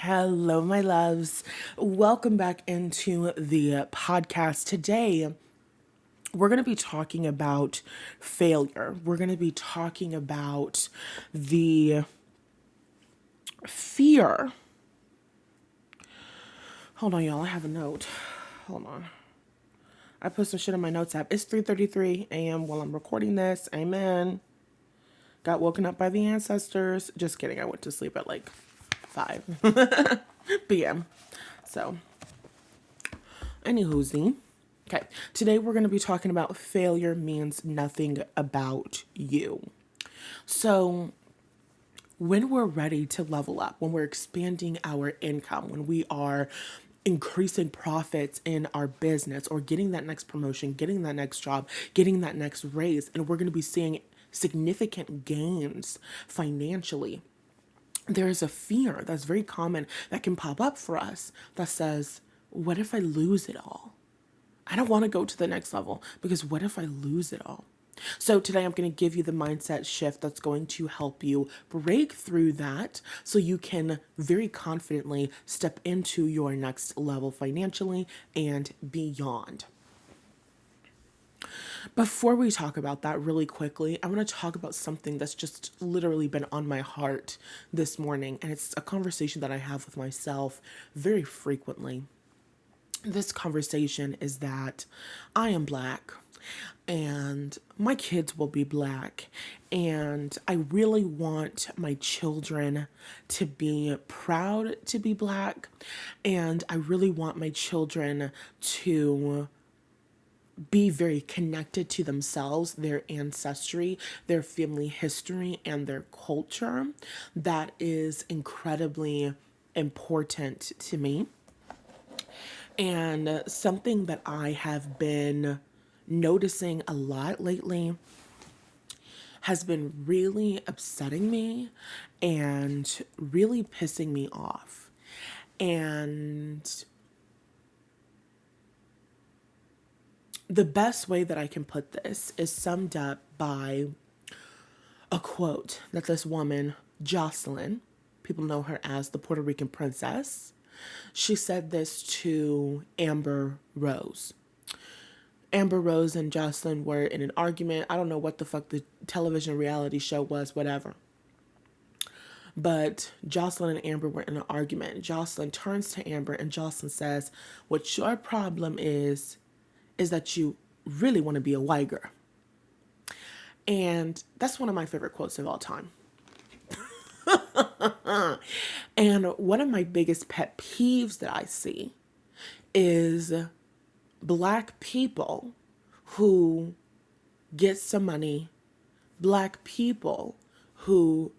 Hello, my loves. Welcome back into the podcast. Today, we're going to be talking about failure. We're going to be talking about the fear. Hold on, y'all. I have a note. Hold on. I put some shit in my notes app. It's 3:33 a.m. while I'm recording this. Amen. Got woken up by the ancestors. Just kidding. I went to sleep at like 5 p.m. So, anywhoosy. Okay, today we're going to be talking about failure means nothing about you. So, when we're ready to level up, when we're expanding our income, when we are increasing profits in our business or getting that next promotion, getting that next job, getting that next raise, and we're going to be seeing significant gains financially, there is a fear that's very common that can pop up for us that says, what if I lose it all? I don't want to go to the next level because what if I lose it all? So today I'm going to give you the mindset shift that's going to help you break through that so you can very confidently step into your next level financially and beyond. Before we talk about that really quickly, I want to talk about something that's just literally been on my heart this morning, and it's a conversation that I have with myself very frequently. This conversation is that I am Black and my kids will be Black, and I really want my children to be proud to be Black, and I really want my children to be very connected to themselves, their ancestry, their family history, and their culture. That is incredibly important to me. And something that I have been noticing a lot lately has been really upsetting me and really pissing me off. And the best way that I can put this is summed up by a quote that this woman, Jocelyn, people know her as the Puerto Rican princess, she said this to Amber Rose. Amber Rose and Jocelyn were in an argument. I don't know what the fuck the television reality show was, whatever. But Jocelyn and Amber were in an argument. Jocelyn turns to Amber and Jocelyn says, what your problem is that you really want to be a white girl. And that's one of my favorite quotes of all time. And one of my biggest pet peeves that I see is Black people who get some money, Black people who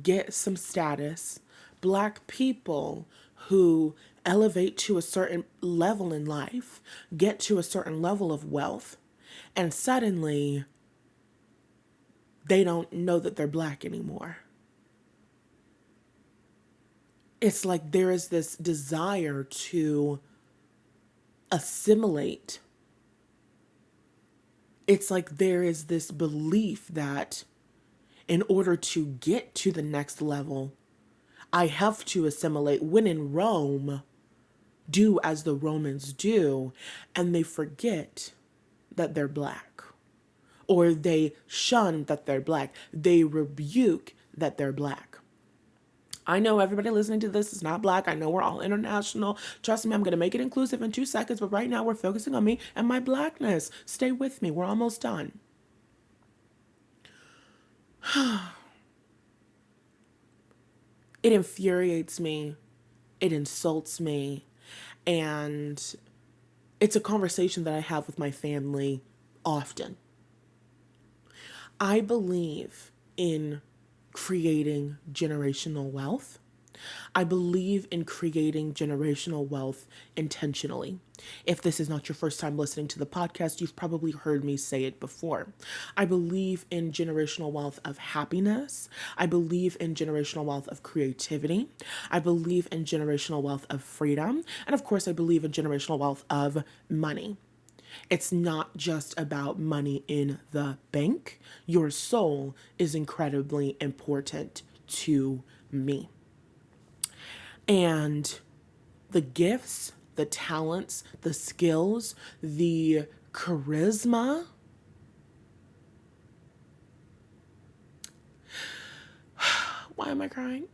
get some status, Black people who elevate to a certain level in life, get to a certain level of wealth, and suddenly they don't know that they're Black anymore. It's like there is this desire to assimilate. It's like there is this belief that in order to get to the next level, I have to assimilate. When in Rome, do as the Romans do, and they forget that they're Black. Or they shun that they're Black. They rebuke that they're Black. I know everybody listening to this is not Black. I know we're all international. Trust me, I'm going to make it inclusive in 2 seconds, but right now we're focusing on me and my Blackness. Stay with me. We're almost done. It infuriates me. It insults me. And it's a conversation that I have with my family often. I believe in creating generational wealth. I believe in creating generational wealth intentionally. If this is not your first time listening to the podcast, you've probably heard me say it before. I believe in generational wealth of happiness. I believe in generational wealth of creativity. I believe in generational wealth of freedom. And of course, I believe in generational wealth of money. It's not just about money in the bank. Your soul is incredibly important to me. And the gifts, the talents, the skills, the charisma. Why am I crying?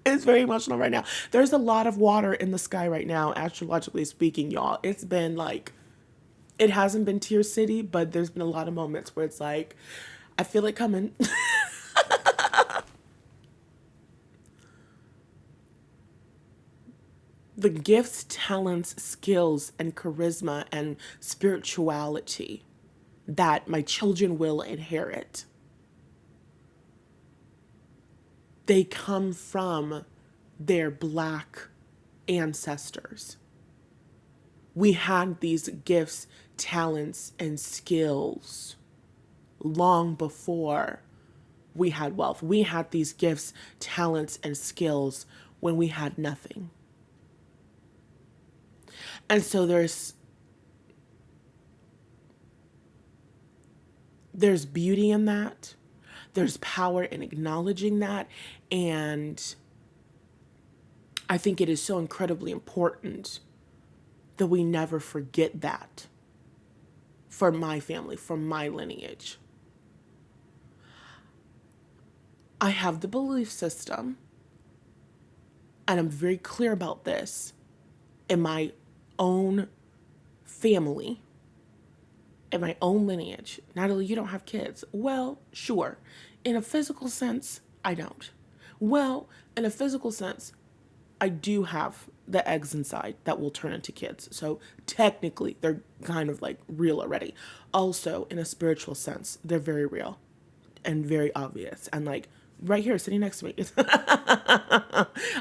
It's very emotional right now. There's a lot of water in the sky right now, astrologically speaking, y'all. It's been like, it hasn't been Tear City, but there's been a lot of moments where it's like, I feel it coming. The gifts, talents, skills, and charisma and spirituality that my children will inherit, they come from their Black ancestors. We had these gifts, talents, and skills long before we had wealth. We had these gifts, talents, and skills when we had nothing. And so there's beauty in that. There's power in acknowledging that. And I think it is so incredibly important that we never forget that for my family, for my lineage. I have the belief system, and I'm very clear about this, in my own family, in my own lineage. Natalie, you don't have kids. Well, sure. In a physical sense, I don't. Well, in a physical sense, I do have the eggs inside that will turn into kids. So technically, they're kind of like real already. Also, in a spiritual sense, they're very real and very obvious. And like right here, sitting next to me.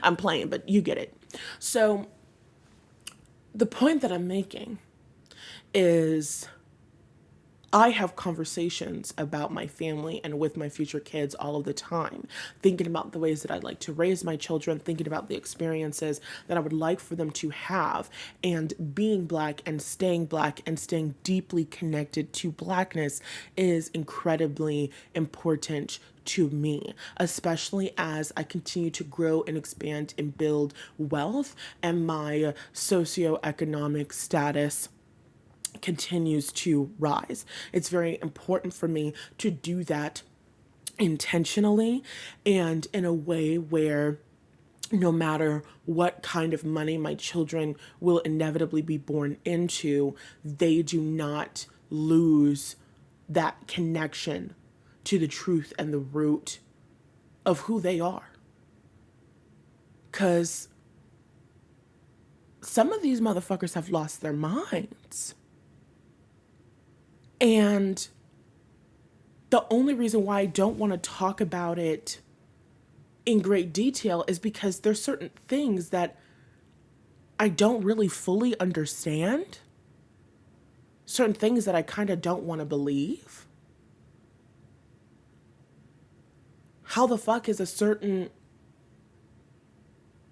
I'm playing, but you get it. So the point that I'm making is I have conversations about my family and with my future kids all of the time, thinking about the ways that I'd like to raise my children, thinking about the experiences that I would like for them to have, and being Black and staying deeply connected to Blackness is incredibly important to me, especially as I continue to grow and expand and build wealth and my socioeconomic status continues to rise. It's very important for me to do that intentionally and in a way where no matter what kind of money my children will inevitably be born into, they do not lose that connection to the truth and the root of who they are. Because some of these motherfuckers have lost their minds. And the only reason why I don't want to talk about it in great detail is because there's certain things that I don't really fully understand. Certain things that I kind of don't want to believe. How the fuck is a certain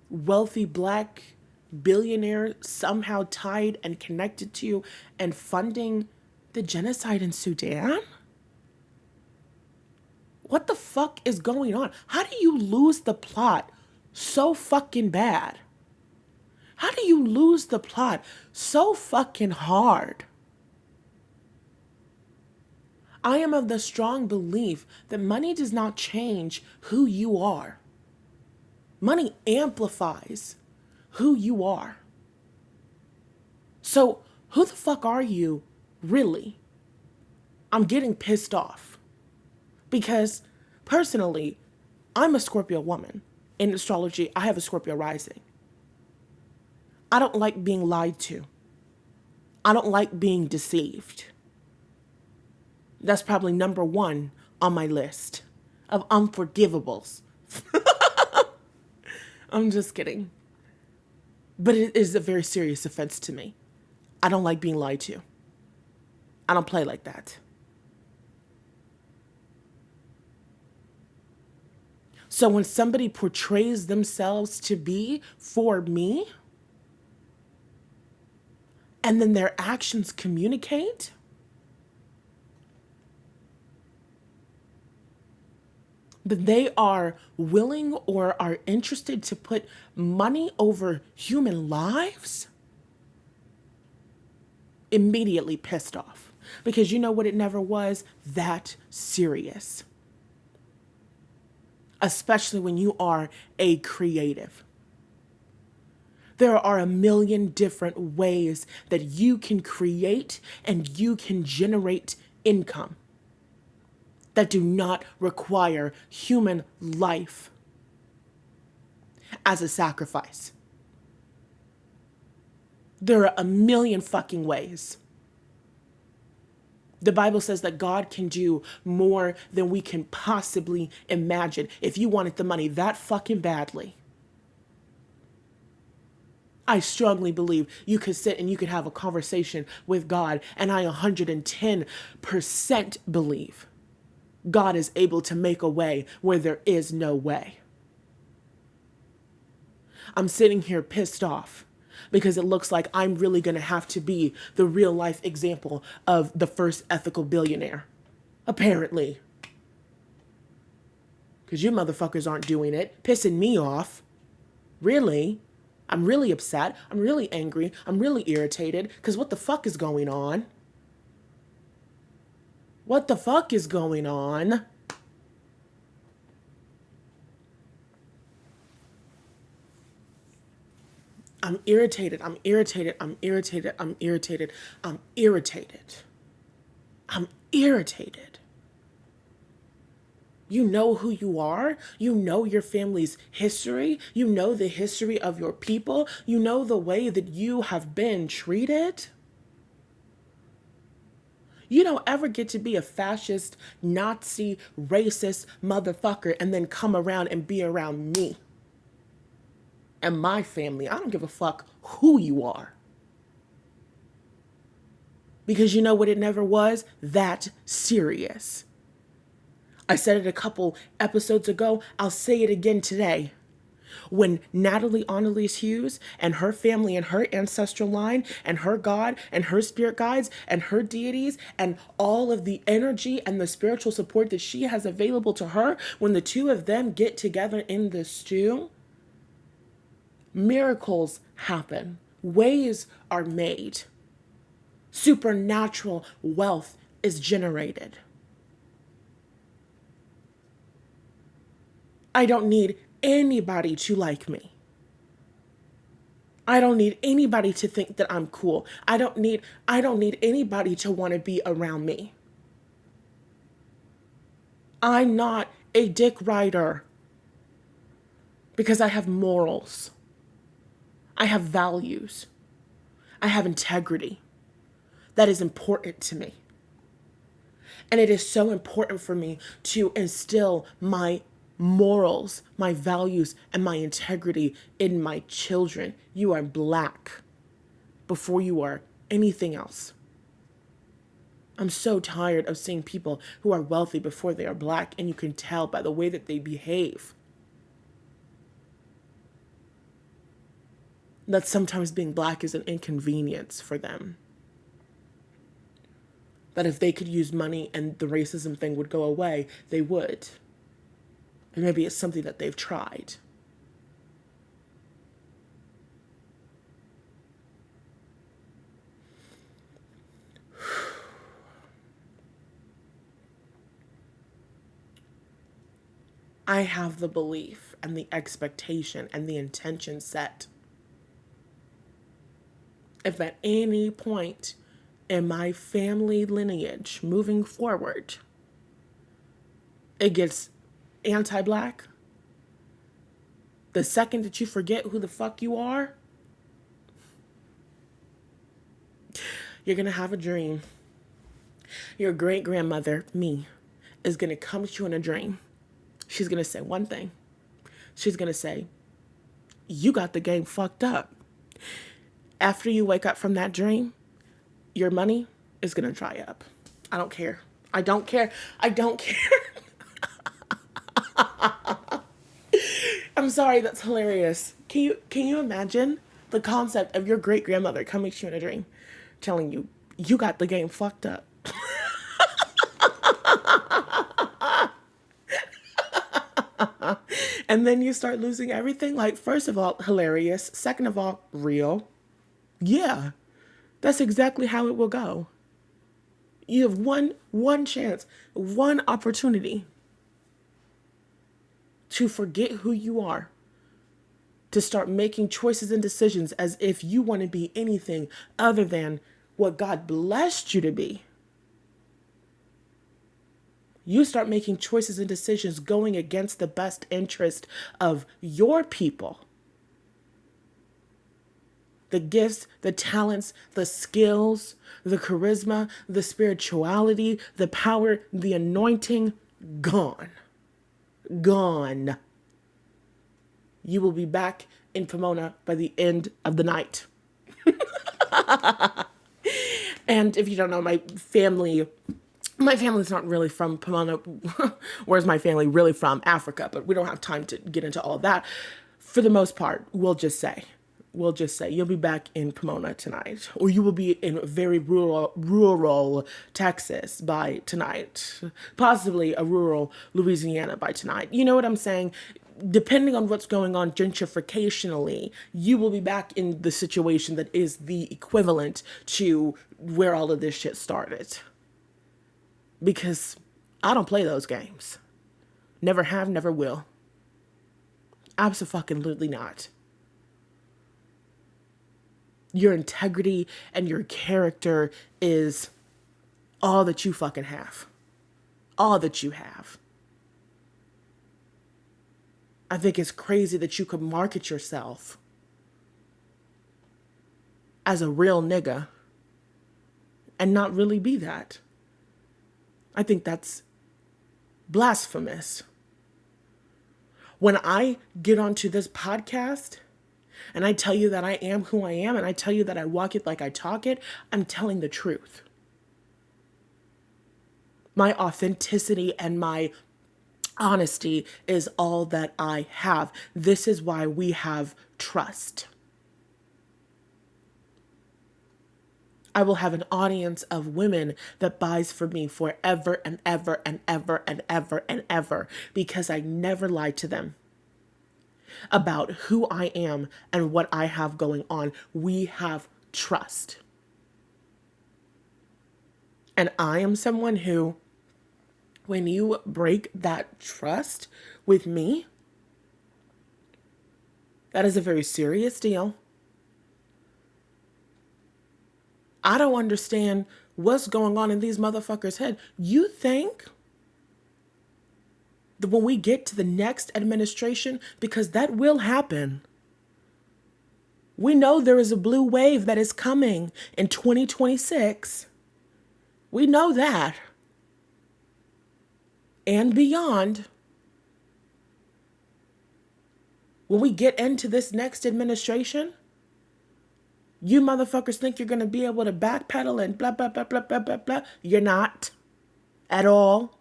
wealthy Black billionaire somehow tied and connected to and funding the genocide in Sudan? What the fuck is going on? How do you lose the plot so fucking bad? How do you lose the plot so fucking hard? I am of the strong belief that money does not change who you are. Money amplifies who you are. So, who the fuck are you, really? I'm getting pissed off. Because, personally, I'm a Scorpio woman. In astrology, I have a Scorpio rising. I don't like being lied to. I don't like being deceived. That's probably number one on my list of unforgivables. I'm just kidding. But it is a very serious offense to me. I don't like being lied to. I don't play like that. So when somebody portrays themselves to be for me, and then their actions communicate, that they are willing or are interested to put money over human lives, immediately pissed off. Because you know what, it never was that serious. Especially when you are a creative. There are a million different ways that you can create and you can generate income that do not require human life as a sacrifice. There are a million fucking ways. The Bible says that God can do more than we can possibly imagine. If you wanted the money that fucking badly, I strongly believe you could sit and you could have a conversation with God, and I 110% believe God is able to make a way where there is no way. I'm sitting here pissed off because it looks like I'm really going to have to be the real life example of the first ethical billionaire. Apparently. Because you motherfuckers aren't doing it, pissing me off. Really? I'm really upset. I'm really angry. I'm really irritated. Because what the fuck is going on? What the fuck is going on? I'm irritated. I'm irritated. I'm irritated. I'm irritated. I'm irritated. I'm irritated. You know who you are. You know your family's history. You know the history of your people. You know the way that you have been treated. You don't ever get to be a fascist, Nazi, racist motherfucker and then come around and be around me and my family. I don't give a fuck who you are. Because you know what, it never was that serious. I said it a couple episodes ago. I'll say it again today. When Natalie Annalise Hughes and her family and her ancestral line and her God and her spirit guides and her deities and all of the energy and the spiritual support that she has available to her, when the two of them get together in the stew, miracles happen. Ways are made. Supernatural wealth is generated. I don't need anybody to like me. I don't need anybody to think that I'm cool. I don't need anybody to want to be around me. I'm not a dick rider because I have morals. I have values. I have integrity. That is important to me. And it is so important for me to instill my morals, my values, and my integrity in my children. You are black before you are anything else. I'm so tired of seeing people who are wealthy before they are black, and you can tell by the way that they behave that sometimes being black is an inconvenience for them. That if they could use money and the racism thing would go away, they would. And maybe it's something that they've tried. I have the belief and the expectation and the intention set. If at any point in my family lineage moving forward, it gets anti-black, the second that you forget who the fuck you are, you're going to have a dream. Your great-grandmother, me, is going to come to you in a dream. She's going to say one thing. She's going to say, you got the game fucked up. After you wake up from that dream, your money is going to dry up. I don't care. I don't care. I don't care. I'm sorry, that's hilarious. Can you imagine the concept of your great-grandmother coming to you in a dream, telling you, you got the game fucked up? And then you start losing everything. Like, first of all, hilarious. Second of all, real. Yeah, that's exactly how it will go. You have one chance, one opportunity to forget who you are, to start making choices and decisions as if you want to be anything other than what God blessed you to be. You start making choices and decisions going against the best interest of your people. The gifts, the talents, the skills, the charisma, the spirituality, the power, the anointing, gone. Gone. You will be back in Pomona by the end of the night. And if you don't know, my family's not really from Pomona. Where's my family really from? Africa, but we don't have time to get into all that. For the most part, we'll just say you'll be back in Pomona tonight, or you will be in very rural Texas by tonight, possibly a rural Louisiana by tonight. You know what I'm saying? Depending on what's going on gentrificationally, you will be back in the situation that is the equivalent to where all of this shit started. Because I don't play those games. Never have, never will. Absolutely not. Your integrity and your character is all that you fucking have. All that you have. I think it's crazy that you could market yourself as a real nigga and not really be that. I think that's blasphemous. When I get onto this podcast and I tell you that I am who I am and I tell you that I walk it like I talk it, I'm telling the truth. My authenticity and my honesty is all that I have. This is why we have trust. I will have an audience of women that buys from me forever and ever and ever and ever and ever because I never lied to them about who I am and what I have going on. We have trust. And I am someone who, when you break that trust with me, that is a very serious deal. I don't understand what's going on in these motherfuckers' head. You think that when we get to the next administration, because that will happen, we know there is a blue wave that is coming in 2026. We know that. And beyond. When we get into this next administration, you motherfuckers think you're going to be able to backpedal and blah, blah, blah, blah, blah, blah, blah. You're not. At all.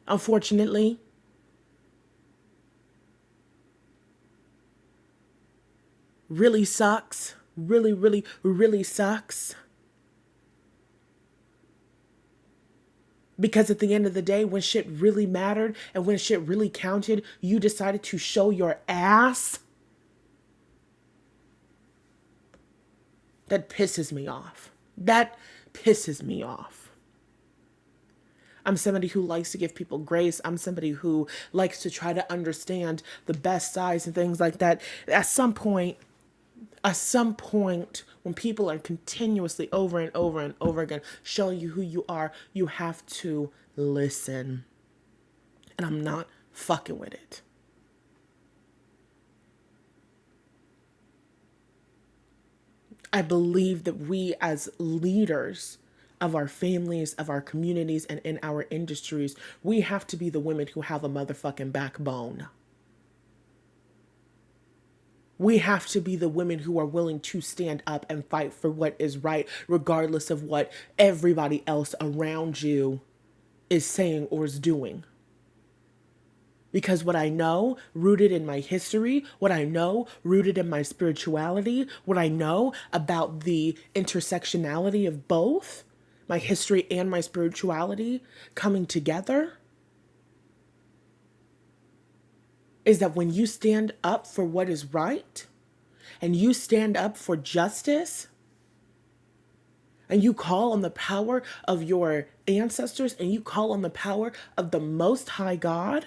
Unfortunately. Really sucks. Really, really, really sucks. Because at the end of the day, when shit really mattered and when shit really counted, you decided to show your ass. That pisses me off. That pisses me off. I'm somebody who likes to give people grace. I'm somebody who likes to try to understand the best sides and things like that. At some point, when people are continuously over and over and over again showing you who you are, you have to listen. And I'm not fucking with it. I believe that we as leaders of our families, of our communities, and in our industries, we have to be the women who have a motherfucking backbone. We have to be the women who are willing to stand up and fight for what is right, regardless of what everybody else around you is saying or is doing. Because what I know, rooted in my history, what I know, rooted in my spirituality, what I know about the intersectionality of both, my history and my spirituality coming together, is that when you stand up for what is right and you stand up for justice and you call on the power of your ancestors and you call on the power of the Most High God,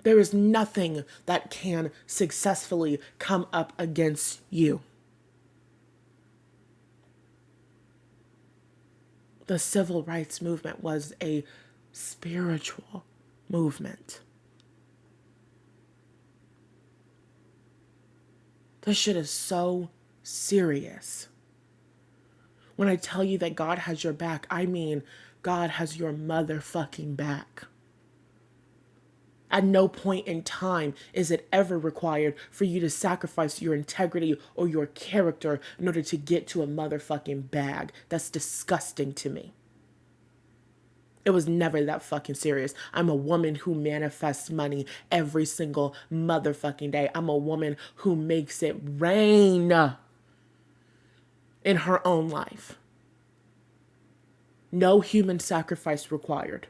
there is nothing that can successfully come up against you. The civil rights movement was a spiritual movement. This shit is so serious. When I tell you that God has your back, I mean God has your motherfucking back. At no point in time is it ever required for you to sacrifice your integrity or your character in order to get to a motherfucking bag. That's disgusting to me. It was never that fucking serious. I'm a woman who manifests money every single motherfucking day. I'm a woman who makes it rain in her own life. No human sacrifice required.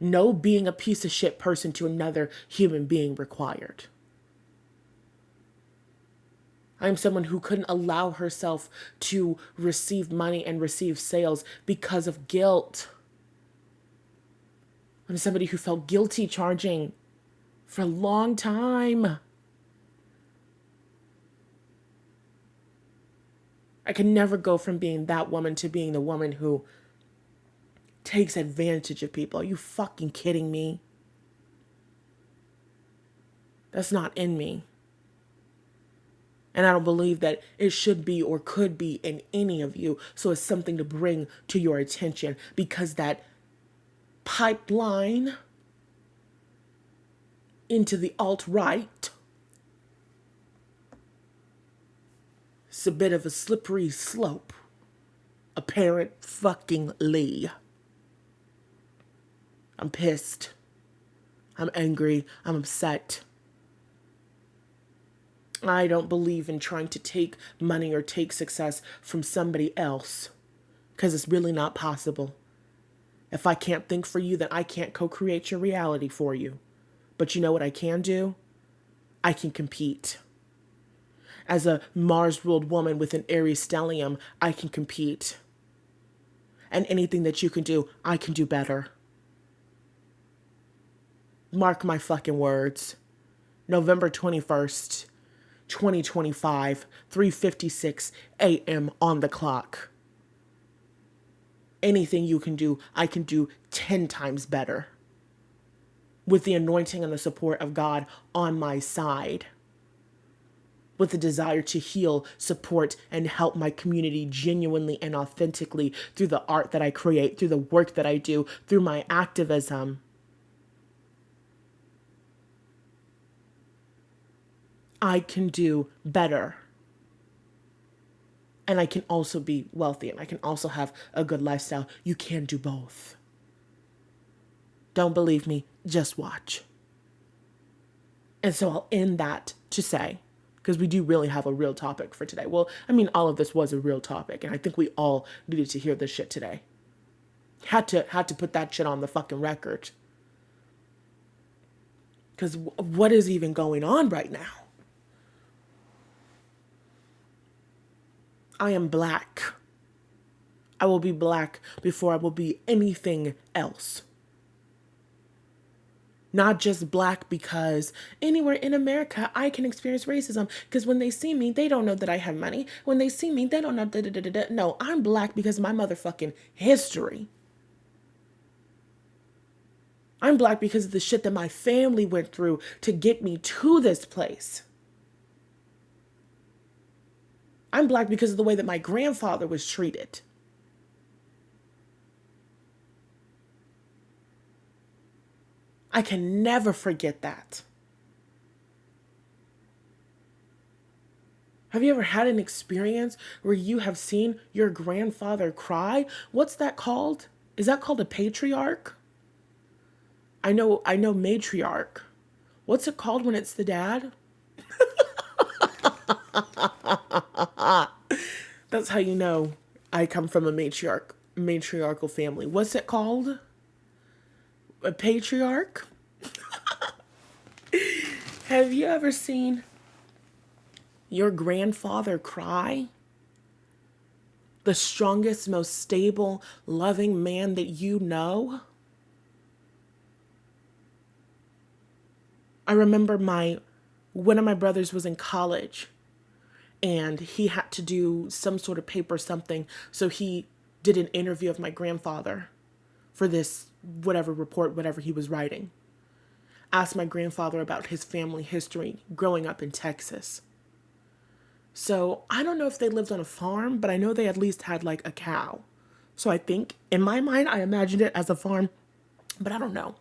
No being a piece of shit person to another human being required. I'm someone who couldn't allow herself to receive money and receive sales because of guilt. I'm somebody who felt guilty charging for a long time. I can never go from being that woman to being the woman who takes advantage of people. Are you fucking kidding me? That's not in me. And I don't believe that it should be or could be in any of you. So it's something to bring to your attention, because that pipeline into the alt-right, it's a bit of a slippery slope, apparently. I'm pissed. I'm angry. I'm upset. I don't believe in trying to take money or take success from somebody else, because it's really not possible. If I can't think for you, then I can't co-create your reality for you. But you know what I can do? I can compete. As a Mars-ruled woman with an Aries stellium, I can compete. And anything that you can do, I can do better. Mark my fucking words. November 21st, 2025, 3:56 a.m. on the clock. Anything you can do, I can do 10 times better. With the anointing and the support of God on my side. With the desire to heal, support, and help my community genuinely and authentically through the art that I create, through the work that I do, through my activism. I can do better. And I can also be wealthy, and I can also have a good lifestyle. You can do both. Don't believe me, just watch. And so I'll end that to say, because we do really have a real topic for today. Well, I mean, all of this was a real topic, and I think we all needed to hear this shit today. Had to put that shit on the fucking record. Because what is even going on right now? I am black. I will be black before I will be anything else. Not just black because anywhere in America I can experience racism, because when they see me, they don't know that I have money. When they see me, they don't know da-da-da-da-da. No, I'm black because of my motherfucking history. I'm black because of the shit that my family went through to get me to this place. I'm black because of the way that my grandfather was treated. I can never forget that. Have you ever had an experience where you have seen your grandfather cry? What's that called? Is that called a patriarch? I know matriarch. What's it called when it's the dad? That's how you know I come from a matriarchal family. What's it called? A patriarch? Have you ever seen your grandfather cry? The strongest, most stable, loving man that you know? I remember one of my brothers was in college and he had to do some sort of paper something, so he did an interview of my grandfather for this whatever report, whatever he was writing. Asked my grandfather about his family history growing up in Texas. So I don't know if they lived on a farm, but I know they at least had like a cow. So I think, in my mind, I imagined it as a farm, but I don't know.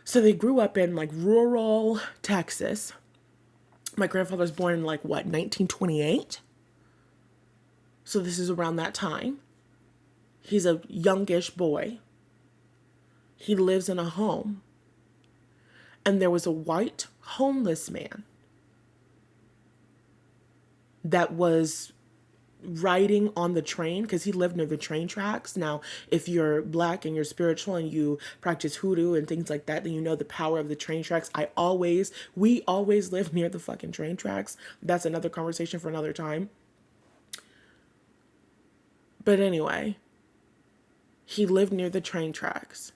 So they grew up in like rural Texas. My grandfather was born in like what, 1928? So this is around that time. He's a youngish boy. He lives in a home. And there was a white homeless man that was riding on the train because he lived near the train tracks. Now, if you're black and you're spiritual and you practice hoodoo and things like that, then you know the power of the train tracks. We always live near the fucking train tracks. That's another conversation for another time. But anyway, he lived near the train tracks.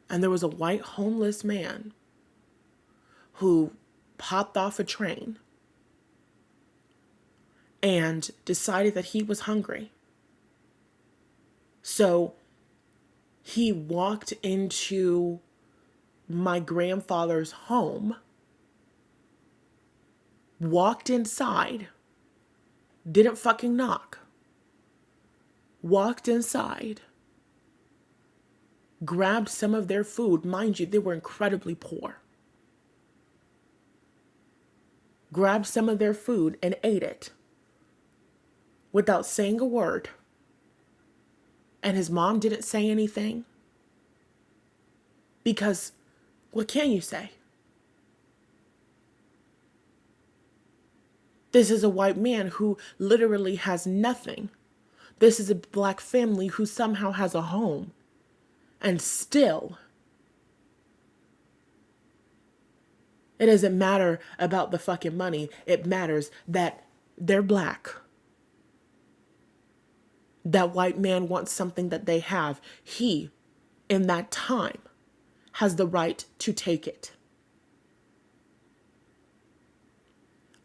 And there was a white homeless man who popped off a train and decided that he was hungry. So he walked into my grandfather's home, walked inside, didn't fucking knock, walked inside, grabbed some of their food. Mind you, they were incredibly poor. Grabbed some of their food and ate it without saying a word. And his mom didn't say anything. Because what can you say? This is a white man who literally has nothing. This is a black family who somehow has a home. And still, it doesn't matter about the fucking money. It matters that they're black. That white man wants something that they have. He, in that time, has the right to take it.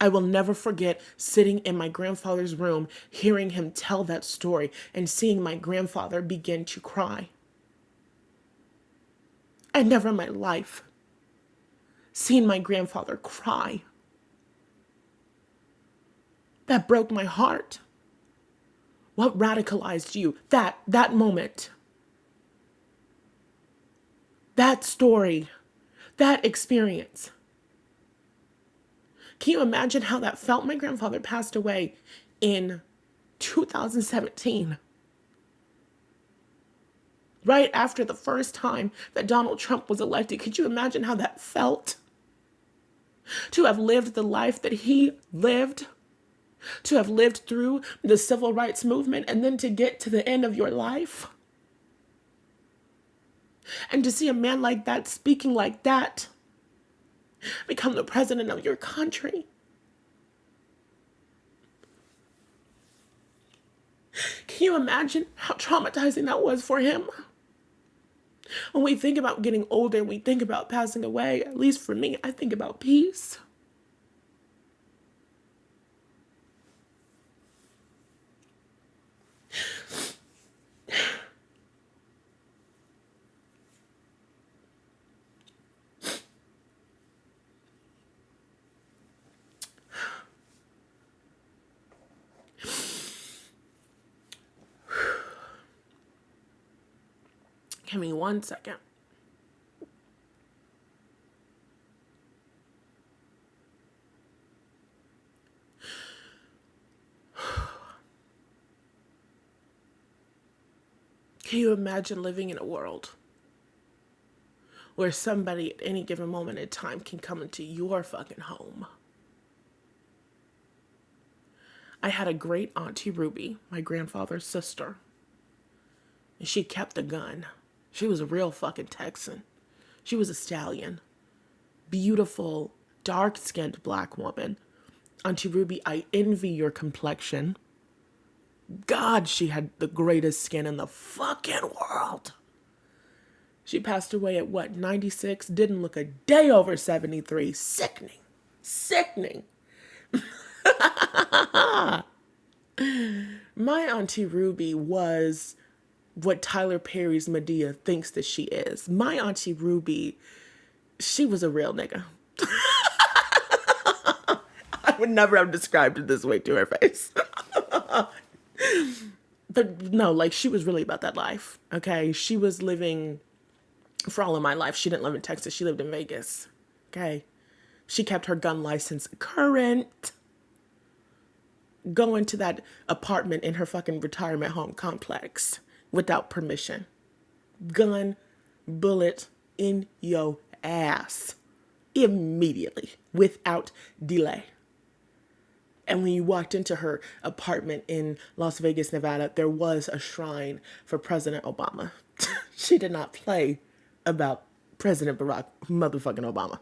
I will never forget sitting in my grandfather's room, hearing him tell that story and seeing my grandfather begin to cry. I never in my life seen my grandfather cry. That broke my heart. What radicalized you? That moment. That story. That experience. Can you imagine how that felt? My grandfather passed away in 2017. Right after the first time that Donald Trump was elected. Could you imagine how that felt? To have lived the life that he lived. To have lived through the civil rights movement and then to get to the end of your life. And to see a man like that speaking like that become the president of your country. Can you imagine how traumatizing that was for him? When we think about getting older and we think about passing away, at least for me, I think about peace. Give me 1 second. Can you imagine living in a world where somebody at any given moment in time can come into your fucking home? I had a great Auntie Ruby, my grandfather's sister, and she kept a gun. She was a real fucking Texan. She was a stallion. Beautiful, dark-skinned black woman. Auntie Ruby, I envy your complexion. God, she had the greatest skin in the fucking world. She passed away at what, 96? Didn't look a day over 73. Sickening. Sickening. My Auntie Ruby was what Tyler Perry's Medea thinks that she is. My Auntie Ruby, she was a real nigga. I would never have described it this way to her face. But no, like, she was really about that life, okay? She was living, for all of my life, she didn't live in Texas. She lived in Vegas, okay? She kept her gun license current. Go into that apartment in her fucking retirement home complex without permission. Gun, bullet in your ass. Immediately, without delay. And when you walked into her apartment in Las Vegas, Nevada, there was a shrine for President Obama. She did not play about President Barack motherfucking Obama.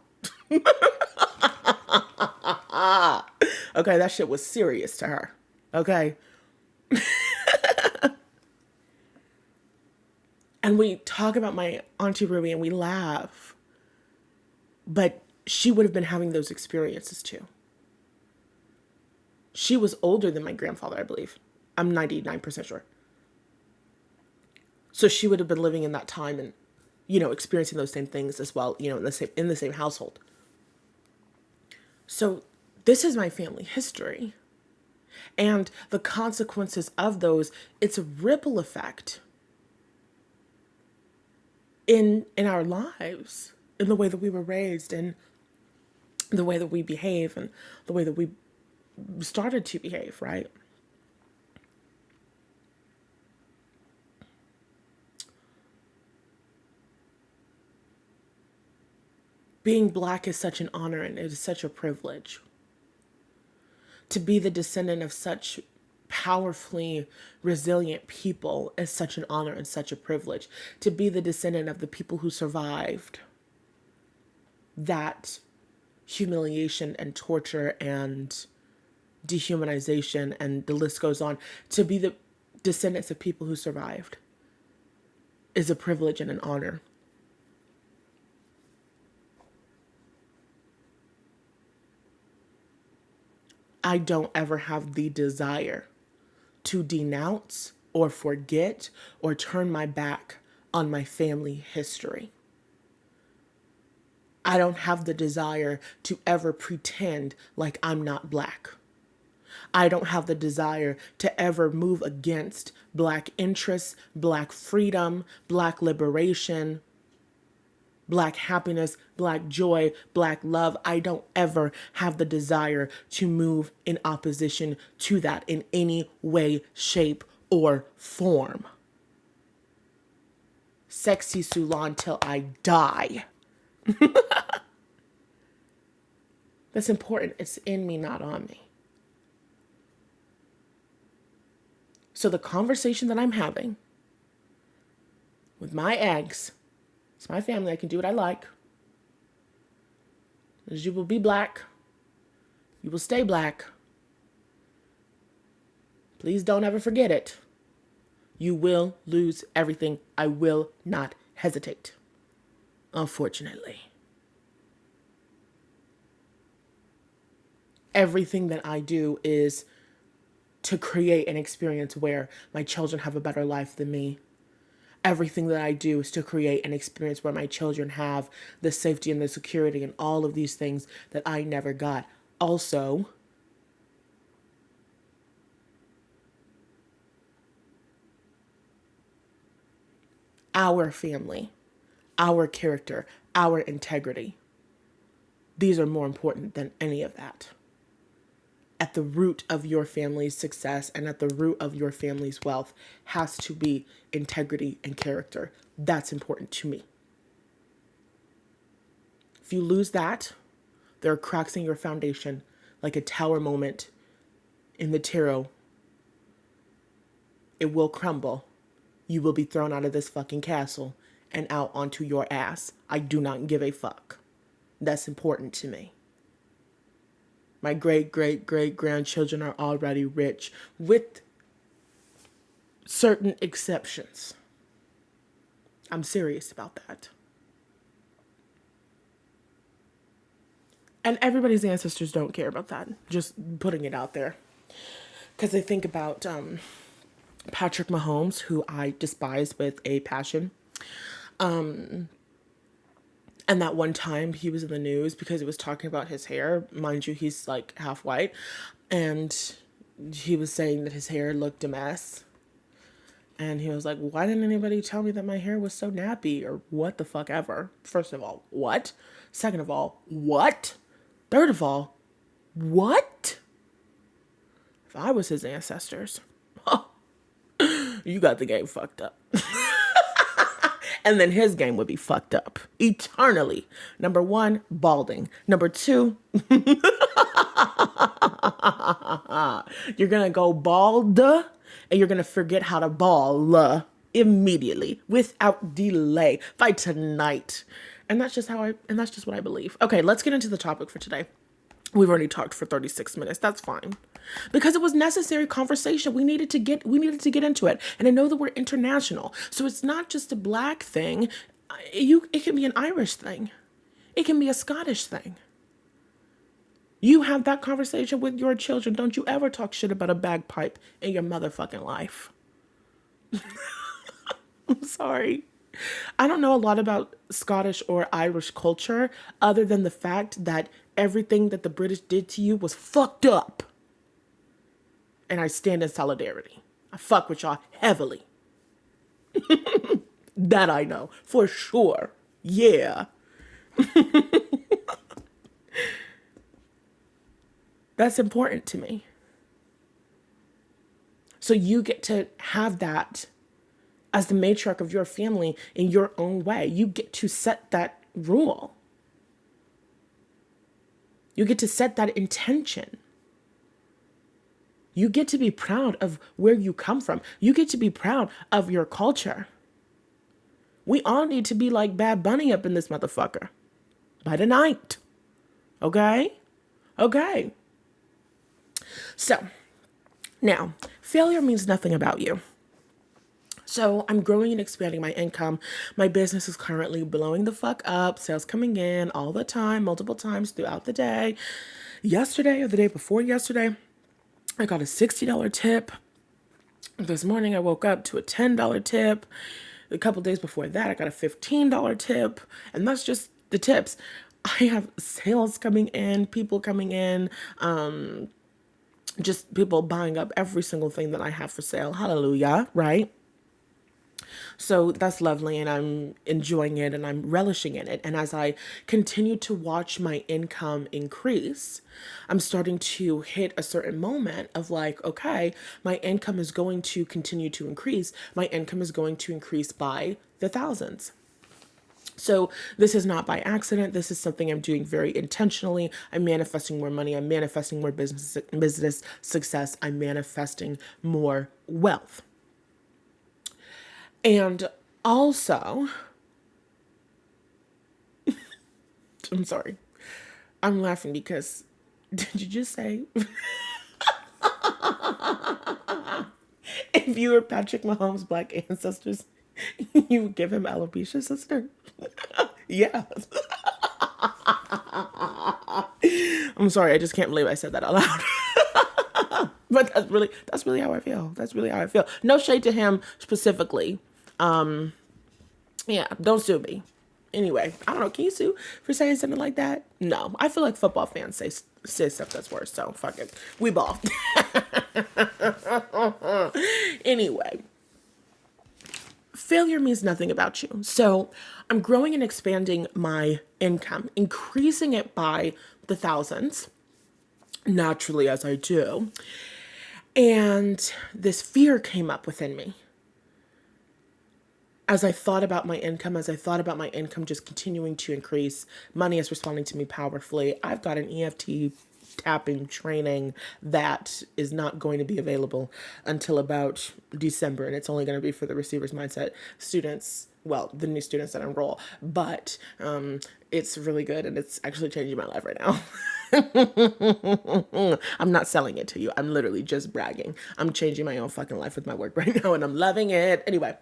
Okay, that shit was serious to her. Okay? And we talk about my Auntie Ruby and we laugh. But she would have been having those experiences too. She was older than my grandfather, I believe. I'm 99% sure. So she would have been living in that time and, experiencing those same things as well, in the same household. So this is my family history. And the consequences of those, it's a ripple effect in our lives, in the way that we were raised, and the way that we behave, and the way that we started to behave, right? Being Black is such an honor and it is such a privilege. To be the descendant of such powerfully resilient people is such an honor and such a privilege. To be the descendant of the people who survived that humiliation and torture and dehumanization, and the list goes on. To be the descendants of people who survived is a privilege and an honor. I don't ever have the desire to denounce or forget or turn my back on my family history. I don't have the desire to ever pretend like I'm not Black. I don't have the desire to ever move against Black interests, Black freedom, Black liberation, Black happiness, Black joy, Black love. I don't ever have the desire to move in opposition to that in any way, shape, or form. Sexy Sulan till I die. That's important. It's in me, not on me. So the conversation that I'm having with my eggs, it's my family, I can do what I like. As you will be Black. You will stay Black. Please don't ever forget it. You will lose everything. I will not hesitate. Unfortunately. Everything that I do is to create an experience where my children have a better life than me. Everything that I do is to create an experience where my children have the safety and the security and all of these things that I never got. Also, our family, our character, our integrity. These are more important than any of that. At the root of your family's success and at the root of your family's wealth has to be integrity and character. That's important to me. If you lose that, there are cracks in your foundation, like a tower moment in the tarot, it will crumble. You will be thrown out of this fucking castle and out onto your ass. I do not give a fuck. That's important to me. My great, great, great grandchildren are already rich, with certain exceptions. I'm serious about that. And everybody's ancestors don't care about that. Just putting it out there. Because I think about Patrick Mahomes, who I despise with a passion. And that one time he was in the news because he was talking about his hair. Mind you, he's like half white. And he was saying that his hair looked a mess. And he was like, why didn't anybody tell me that my hair was so nappy? Or what the fuck ever. First of all, what? Second of all, what? Third of all, what? If I was his ancestors, you got the game fucked up. And then his game would be fucked up eternally. Number one, balding. Number two, you're going to go bald and you're going to forget how to ball immediately without delay by tonight. And that's just what I believe. Okay, let's get into the topic for today. We've already talked for 36 minutes. That's fine. Because it was necessary conversation. We needed to get into it. And I know that we're international. So it's not just a black thing. It can be an Irish thing. It can be a Scottish thing. You have that conversation with your children. Don't you ever talk shit about a bagpipe in your motherfucking life. I'm sorry. I don't know a lot about Scottish or Irish culture other than the fact that everything that the British did to you was fucked up. And I stand in solidarity. I fuck with y'all heavily. That I know for sure. Yeah. That's important to me. So you get to have that as the matriarch of your family in your own way. You get to set that rule. You get to set that intention. You get to be proud of where you come from. You get to be proud of your culture. We all need to be like Bad Bunny up in this motherfucker by tonight. Okay? Okay. So, now, failure means nothing about you. So I'm growing and expanding my income. My business is currently blowing the fuck up. Sales coming in all the time, multiple times throughout the day. Yesterday or the day before yesterday, I got a $60 tip. This morning I woke up to a $10 tip. A couple days before that, I got a $15 tip. And that's just the tips. I have sales coming in, people coming in, just people buying up every single thing that I have for sale. Hallelujah, right? So that's lovely, and I'm enjoying it and I'm relishing in it. And as I continue to watch my income increase, I'm starting to hit a certain moment of like, okay, my income is going to continue to increase. My income is going to increase by the thousands. So this is not by accident. This is something I'm doing very intentionally. I'm manifesting more money. I'm manifesting more business success. I'm manifesting more wealth. And also, I'm sorry, I'm laughing because, did you just say, if you were Patrick Mahomes' black ancestors, you would give him alopecia, sister? Yeah. I'm sorry, I just can't believe I said that out loud. But that's really how I feel. That's really how I feel. No shade to him specifically. Yeah, don't sue me. Anyway, I don't know. Can you sue for saying something like that? No, I feel like football fans say stuff that's worse. So fuck it. We ball. Anyway, failure means nothing about you. So I'm growing and expanding my income, increasing it by the thousands, naturally as I do. And this fear came up within me. As I thought about my income, just continuing to increase, money is responding to me powerfully. I've got an EFT tapping training that is not going to be available until about December, and it's only going to be for the Receivers Mindset students, well, the new students that enroll. But it's really good, and it's actually changing my life right now. I'm not selling it to you. I'm literally just bragging. I'm changing my own fucking life with my work right now, and I'm loving it. Anyway,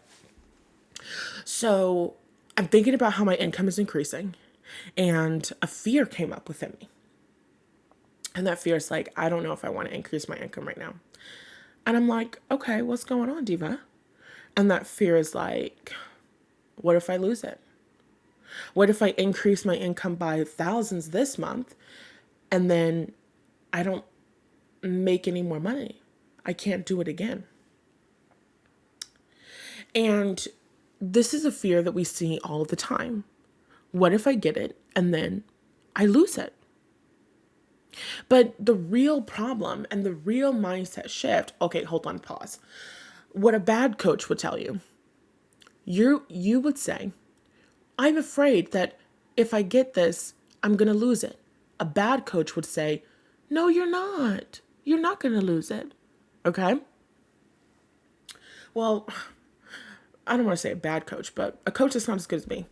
so I'm thinking about how my income is increasing, and a fear came up within me. And that fear is like, I don't know if I want to increase my income right now. And I'm like, okay, what's going on, Diva? And that fear is like, what if I lose it? What if I increase my income by thousands this month and then I don't make any more money? I can't do it again. And this is a fear that we see all the time. What if I get it and then I lose it? But the real problem and the real mindset shift, okay, hold on, pause. What a bad coach would tell you, you would say, I'm afraid that if I get this, I'm going to lose it. A bad coach would say, no, you're not. You're not going to lose it. Okay? Well, I don't want to say a bad coach, but a coach that's not as good as me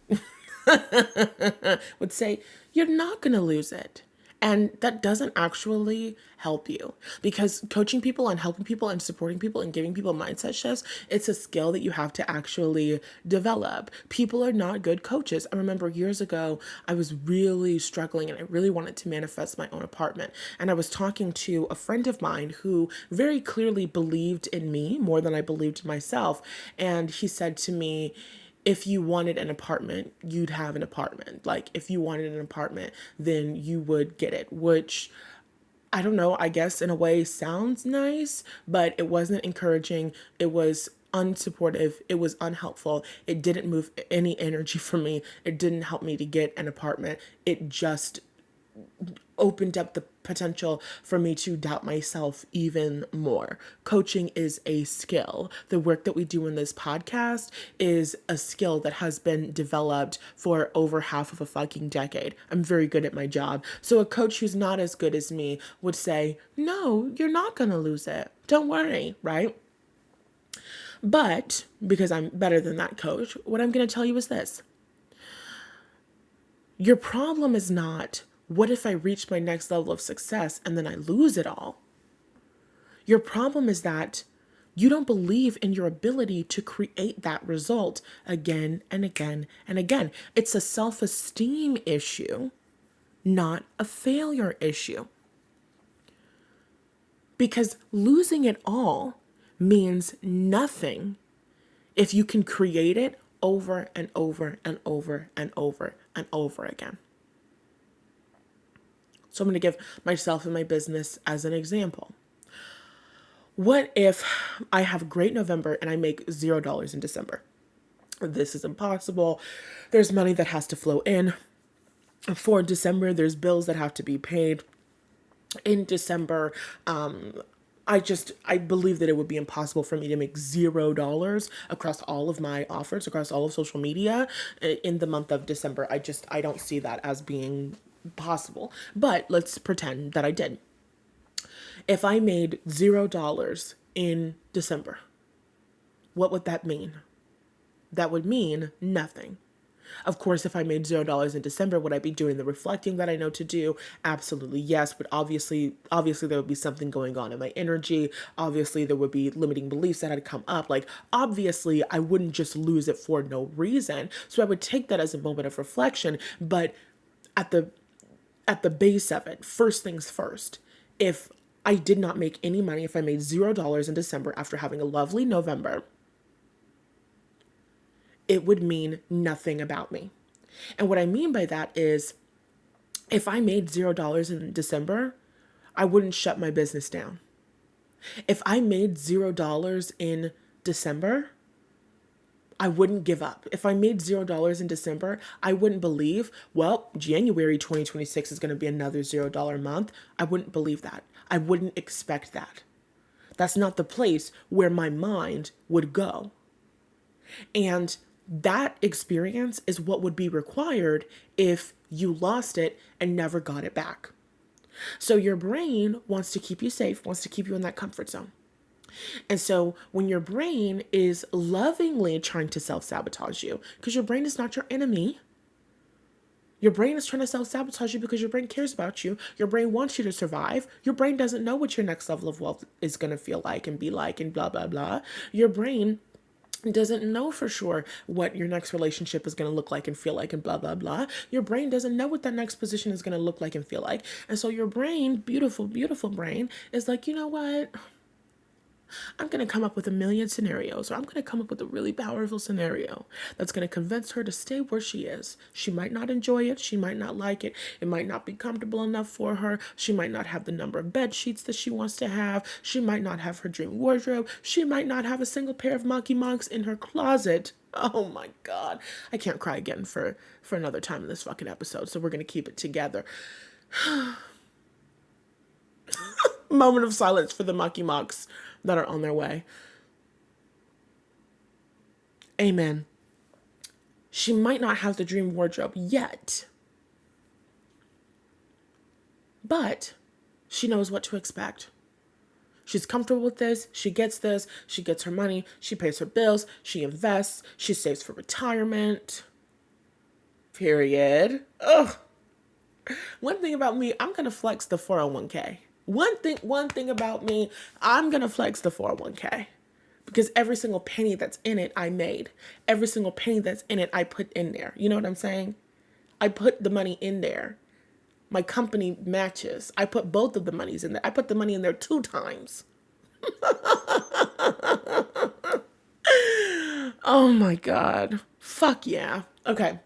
would say, you're not going to lose it. And that doesn't actually help you, because coaching people and helping people and supporting people and giving people mindset shifts, it's a skill that you have to actually develop. People are not good coaches. I remember years ago, I was really struggling and I really wanted to manifest my own apartment. And I was talking to a friend of mine who very clearly believed in me more than I believed in myself. And he said to me, if you wanted an apartment, you'd have an apartment. Like, if you wanted an apartment, then you would get it, which, I don't know, I guess in a way sounds nice, but it wasn't encouraging. It was unsupportive. It was unhelpful. It didn't move any energy from me. It didn't help me to get an apartment. It just opened up the potential for me to doubt myself even more. Coaching is a skill. The work that we do in this podcast is a skill that has been developed for over half of a fucking decade. I'm very good at my job. So a coach who's not as good as me would say, no, you're not going to lose it. Don't worry, right? But because I'm better than that coach, what I'm going to tell you is this. Your problem is not, what if I reach my next level of success and then I lose it all? Your problem is that you don't believe in your ability to create that result again and again and again. It's a self-esteem issue, not a failure issue. Because losing it all means nothing if you can create it over and over and over and over and over again. So I'm going to give myself and my business as an example. What if I have a great November and I make $0 in December? This is impossible. There's money that has to flow in. For December, there's bills that have to be paid. In December, I believe that it would be impossible for me to make $0 across all of my offers, across all of social media in the month of December. I don't see that as being possible. But let's pretend that I did. If I made $0 in December, what would that mean? That would mean nothing. Of course, if I made $0 in December, would I be doing the reflecting that I know to do? Absolutely yes, but obviously there would be something going on in my energy. Obviously, there would be limiting beliefs that had come up. Like, obviously, I wouldn't just lose it for no reason. So I would take that as a moment of reflection, but at the base of it, first things first, if I did not make any money, if I made $0 in December after having a lovely November, it would mean nothing about me. And what I mean by that is, if I made $0 in December, I wouldn't shut my business down. If I made $0 in December, I wouldn't give up. If I made $0 in December, I wouldn't believe, well, January 2026 is going to be another $0 month. I wouldn't believe that. I wouldn't expect that. That's not the place where my mind would go. And that experience is what would be required if you lost it and never got it back. So your brain wants to keep you safe, wants to keep you in that comfort zone. And so when your brain is lovingly trying to self-sabotage you, because your brain is not your enemy, your brain is trying to self-sabotage you because your brain cares about you. Your brain wants you to survive. Your brain doesn't know what your next level of wealth is going to feel like and be like and blah, blah, blah. Your brain doesn't know for sure what your next relationship is going to look like and feel like and blah, blah, blah. Your brain doesn't know what that next position is going to look like and feel like. And so your brain, beautiful, beautiful brain, is like, you know what? I'm going to come up with a million scenarios, or I'm going to come up with a really powerful scenario that's going to convince her to stay where she is. She might not enjoy it. She might not like it. It might not be comfortable enough for her. She might not have the number of bed sheets that she wants to have. She might not have her dream wardrobe. She might not have a single pair of monkey monks in her closet. Oh my God. I can't cry again for another time in this fucking episode, so we're going to keep it together. Moment of silence for the monkey monks that are on their way. Amen. She might not have the dream wardrobe yet, but she knows what to expect. She's comfortable with this. She gets this. She gets her money. She pays her bills. She invests. She saves for retirement. Period. Ugh. One thing about me, I'm going to flex the 401k. One thing about me, I'm going to flex the 401k. Because every single penny that's in it, I made. Every single penny that's in it, I put in there. You know what I'm saying? I put the money in there. My company matches. I put both of the monies in there. I put the money in there 2 times. Oh my God. Fuck yeah. Okay.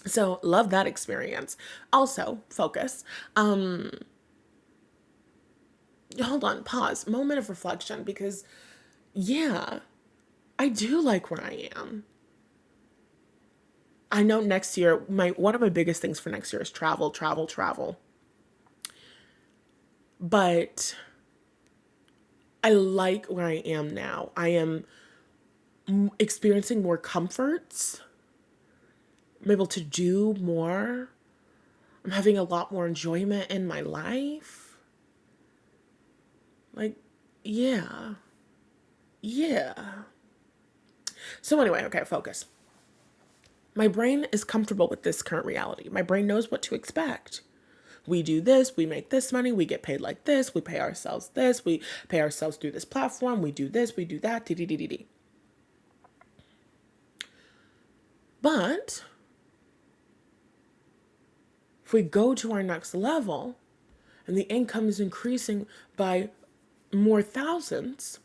So love that experience. Also, focus. Hold on, pause. Moment of reflection, because yeah, I do like where I am. I know next year, one of my biggest things for next year is travel, travel, travel. But I like where I am now. I am experiencing more comforts. I'm able to do more. I'm having a lot more enjoyment in my life. Like, yeah. Yeah. So anyway, okay, focus. My brain is comfortable with this current reality. My brain knows what to expect. We do this, we make this money, we get paid like this, we pay ourselves this, we pay ourselves through this platform, we do this, we do that, d-d-d-d-d. But if we go to our next level and the income is increasing by more thousands,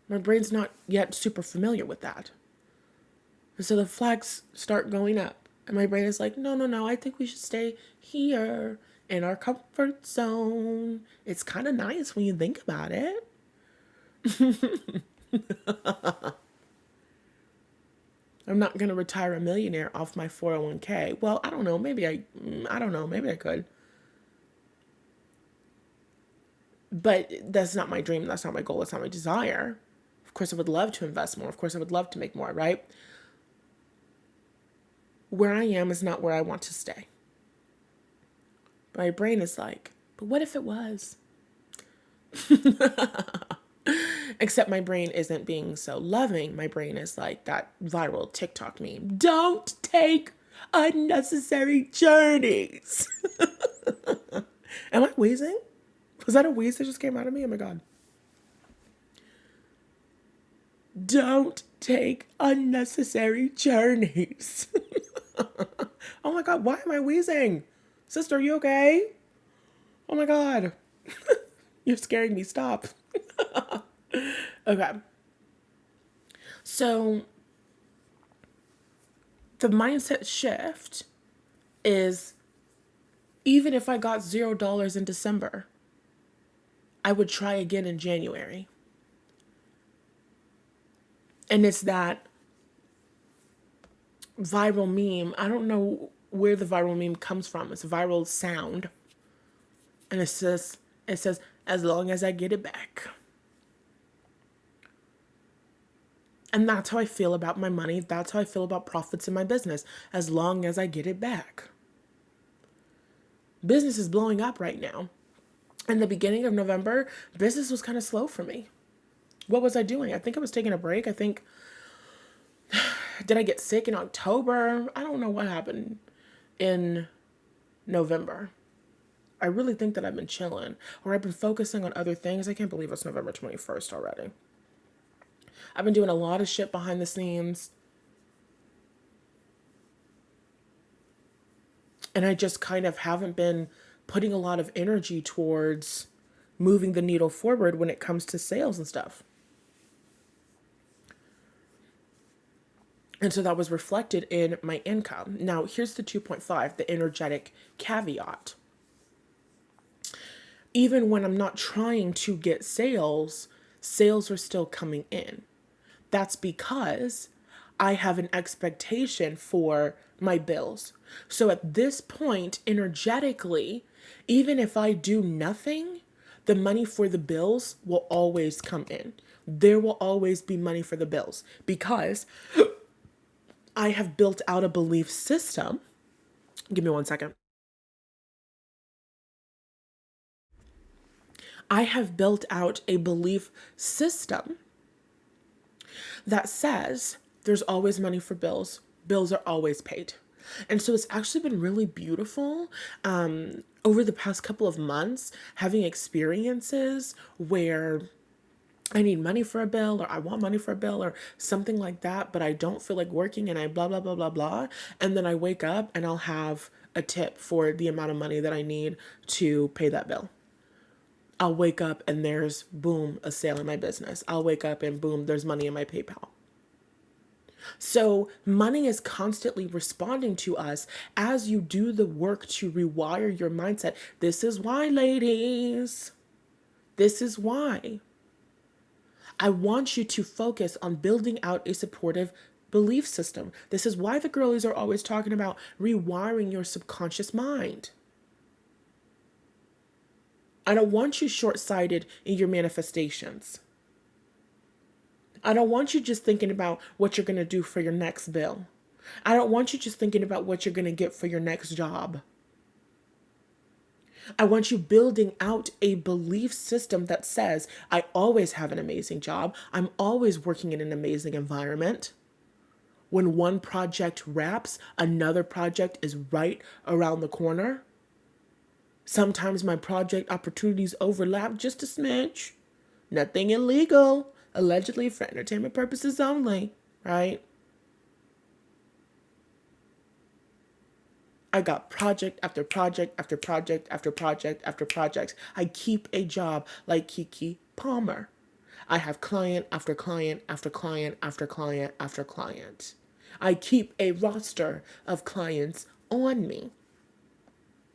my brain's not yet super familiar with that. And so the flags start going up. And my brain is like, no, I think we should stay here in our comfort zone. It's kind of nice when you think about it. I'm not going to retire a millionaire off my 401k. Well, I don't know. Maybe I could. But that's not my dream. That's not my goal. That's not my desire. Of course, I would love to invest more. Of course, I would love to make more, right? Where I am is not where I want to stay. My brain is like, but what if it was? Except my brain isn't being so loving. My brain is like that viral TikTok meme. Don't take unnecessary journeys. Am I wheezing? Was that a wheeze that just came out of me? Oh my God. Don't take unnecessary journeys. Oh my God, why am I wheezing? Sister, are you okay? Oh my God. You're scaring me. Stop. Okay. So the mindset shift is, even if I got $0 in December, I would try again in January. And it's that viral meme. I don't know where the viral meme comes from. It's a viral sound. And it says, as long as I get it back. And that's how I feel about my money. That's how I feel about profits in my business. As long as I get it back. Business is blowing up right now. In the beginning of November, business was kind of slow for me. What was I doing? I think I was taking a break. I think, did I get sick in October? I don't know what happened in November. I really think that I've been chilling or I've been focusing on other things. I can't believe it's November 21st already. I've been doing a lot of shit behind the scenes. And I just kind of haven't been putting a lot of energy towards moving the needle forward when it comes to sales and stuff. And so that was reflected in my income. Now, here's the 2.5, the energetic caveat. Even when I'm not trying to get sales, sales are still coming in. That's because I have an expectation for my bills. So at this point, energetically, even if I do nothing, the money for the bills will always come in. There will always be money for the bills because I have built out a belief system. Give me 1 second. I have built out a belief system that says there's always money for bills. Bills are always paid. And so it's actually been really beautiful over the past couple of months having experiences where I need money for a bill or I want money for a bill or something like that, but I don't feel like working and I blah, blah, blah, blah, blah. And then I wake up and I'll have a tip for the amount of money that I need to pay that bill. I'll wake up and there's, boom, a sale in my business. I'll wake up and boom, there's money in my PayPal. So money is constantly responding to us as you do the work to rewire your mindset. This is why, ladies, this is why I want you to focus on building out a supportive belief system. This is why the girlies are always talking about rewiring your subconscious mind. I don't want you short-sighted in your manifestations. I don't want you just thinking about what you're going to do for your next bill. I don't want you just thinking about what you're going to get for your next job. I want you building out a belief system that says, I always have an amazing job. I'm always working in an amazing environment. When one project wraps, another project is right around the corner. Sometimes my project opportunities overlap just a smidge. Nothing illegal, allegedly for entertainment purposes only, right? I got project after project after project after project after project. I keep a job like Kiki Palmer. I have client after client after client after client after client. I keep a roster of clients on me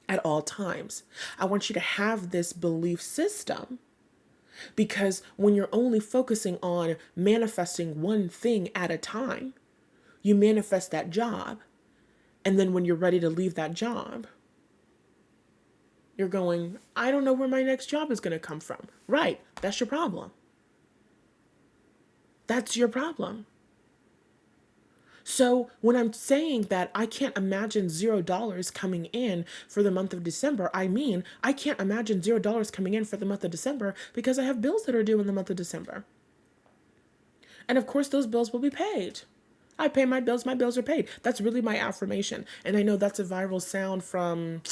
at all times. I want you to have this belief system because when you're only focusing on manifesting one thing at a time, you manifest that job. And then when you're ready to leave that job, you're going, I don't know where my next job is going to come from. Right. That's your problem. That's your problem. So when I'm saying that I can't imagine $0 coming in for the month of December, I mean, I can't imagine $0 coming in for the month of December because I have bills that are due in the month of December. And of course, those bills will be paid. I pay my bills are paid. That's really my affirmation. And I know that's a viral sound from,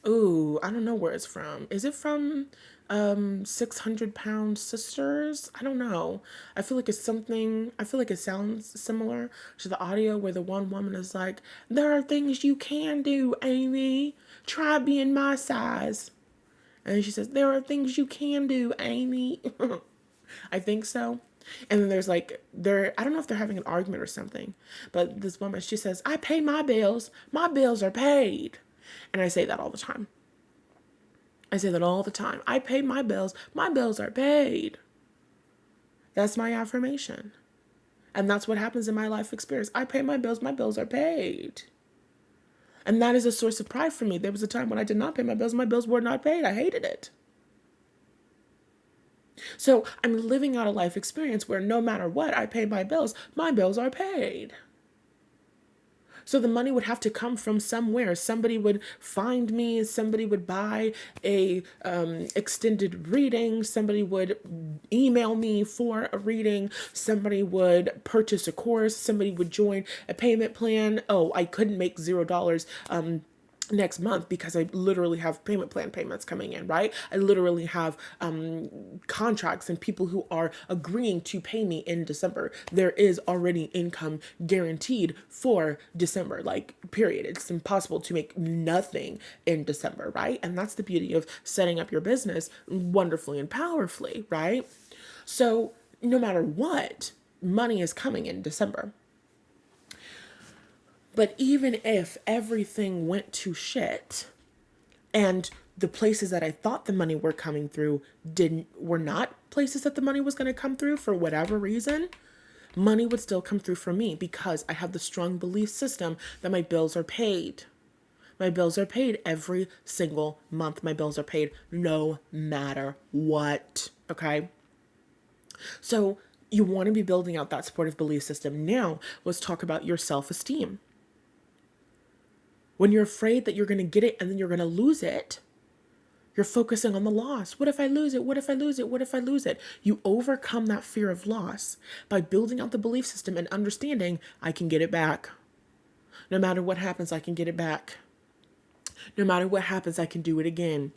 ooh, I don't know where it's from. Is it from 600-pound sisters? I don't know. I feel like it sounds similar to the audio where the one woman is like, there are things you can do, Amy. Try being my size. And she says, there are things you can do, Amy. I think so. And then there's like, I don't know if they're having an argument or something, but this woman, she says, I pay my bills are paid. And I say that all the time. I pay my bills are paid. That's my affirmation. And that's what happens in my life experience. I pay my bills are paid. And that is a source of pride for me. There was a time when I did not pay my bills were not paid. I hated it. So I'm living out a life experience where no matter what, I pay my bills are paid. So the money would have to come from somewhere. Somebody would find me. Somebody would buy a extended reading. Somebody would email me for a reading. Somebody would purchase a course. Somebody would join a payment plan. Oh, I couldn't make $0 next month because I literally have payment plan payments coming in, right? I literally have contracts and people who are agreeing to pay me in December. There is already income guaranteed for December, like, period. It's impossible to make nothing in December, right? And that's the beauty of setting up your business wonderfully and powerfully, right? So no matter what, money is coming in December. But even if everything went to shit and the places that I thought the money were coming through were not places that the money was going to come through for whatever reason, money would still come through for me because I have the strong belief system that my bills are paid. My bills are paid every single month. My bills are paid no matter what. Okay? So you want to be building out that supportive belief system. Now, let's talk about your self-esteem. When you're afraid that you're going to get it and then you're going to lose it, you're focusing on the loss. What if I lose it? What if I lose it? What if I lose it? You overcome that fear of loss by building out the belief system and understanding I can get it back. No matter what happens, I can get it back. No matter what happens, I can do it again.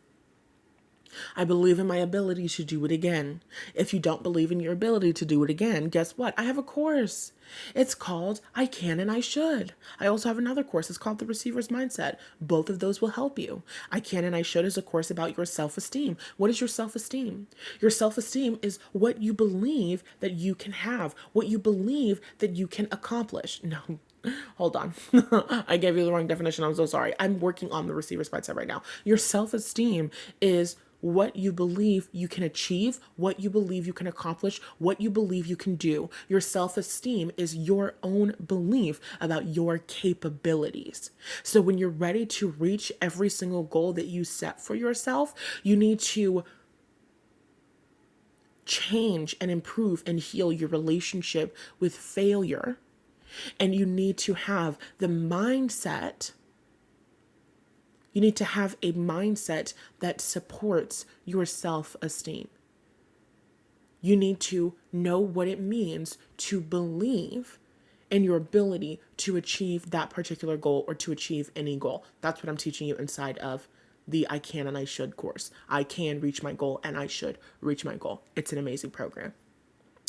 I believe in my ability to do it again. If you don't believe in your ability to do it again, guess what? I have a course. It's called I Can and I Should. I also have another course. It's called The Receiver's Mindset. Both of those will help you. I Can and I Should is a course about your self-esteem. What is your self-esteem? Your self-esteem is what you believe that you can have, what you believe that you can accomplish. No, hold on. I gave you the wrong definition. I'm so sorry. I'm working on the receiver's mindset right now. Your self-esteem is what you believe you can achieve, what you believe you can accomplish, what you believe you can do. Your self-esteem is your own belief about your capabilities. So when you're ready to reach every single goal that you set for yourself, you need to change and improve and heal your relationship with failure. And you need to have the mindset. You need to have a mindset that supports your self-esteem. You need to know what it means to believe in your ability to achieve that particular goal or to achieve any goal. That's what I'm teaching you inside of the I Can and I Should course. I can reach my goal and I should reach my goal. It's an amazing program.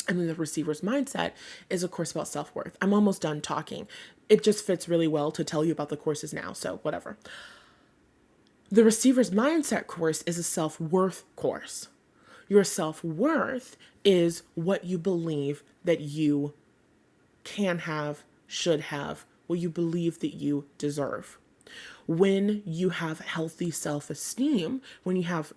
And then the receiver's mindset is a course about self-worth. I'm almost done talking. It just fits really well to tell you about the courses now, so whatever. The receiver's mindset course is a self-worth course. Your self-worth is what you believe that you can have, should have, what you believe that you deserve. When you have healthy self-esteem, when you have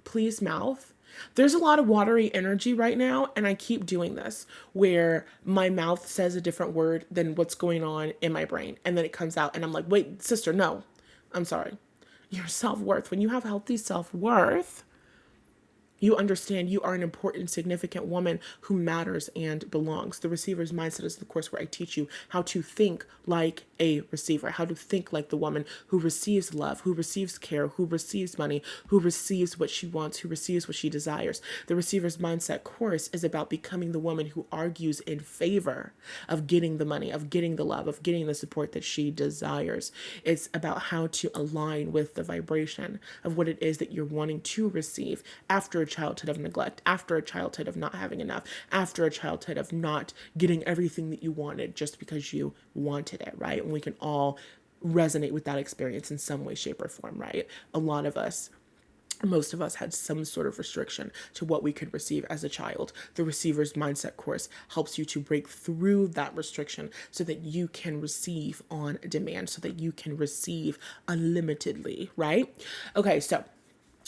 pleased mouth, there's a lot of watery energy right now, and I keep doing this where my mouth says a different word than what's going on in my brain, and then it comes out, and I'm like, wait, sister, no, I'm sorry. Your self-worth. When you have healthy self-worth, you understand you are an important, significant woman who matters and belongs. The receiver's mindset is the course where I teach you how to think like a receiver, how to think like the woman who receives love, who receives care, who receives money, who receives what she wants, who receives what she desires. The receiver's mindset course is about becoming the woman who argues in favor of getting the money, of getting the love, of getting the support that she desires. It's about how to align with the vibration of what it is that you're wanting to receive after a childhood of neglect, after a childhood of not having enough, after a childhood of not getting everything that you wanted just because you wanted it, right? And we can all resonate with that experience in some way, shape, or form, right? A lot of us, most of us had some sort of restriction to what we could receive as a child. The receiver's mindset course helps you to break through that restriction so that you can receive on demand, so that you can receive unlimitedly, right? Okay, so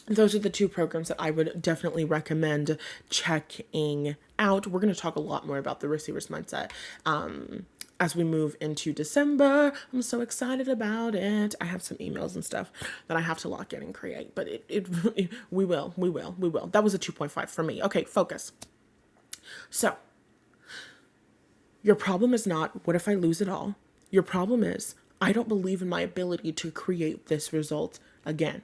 those are the two programs that I would definitely recommend checking out. We're going to talk a lot more about the receiver's mindset as we move into December. I'm so excited about it. I have some emails and stuff that I have to lock in and create, but we will. That was a 2.5 for me. Okay, focus. So your problem is not, what if I lose it all? Your problem is, I don't believe in my ability to create this result again.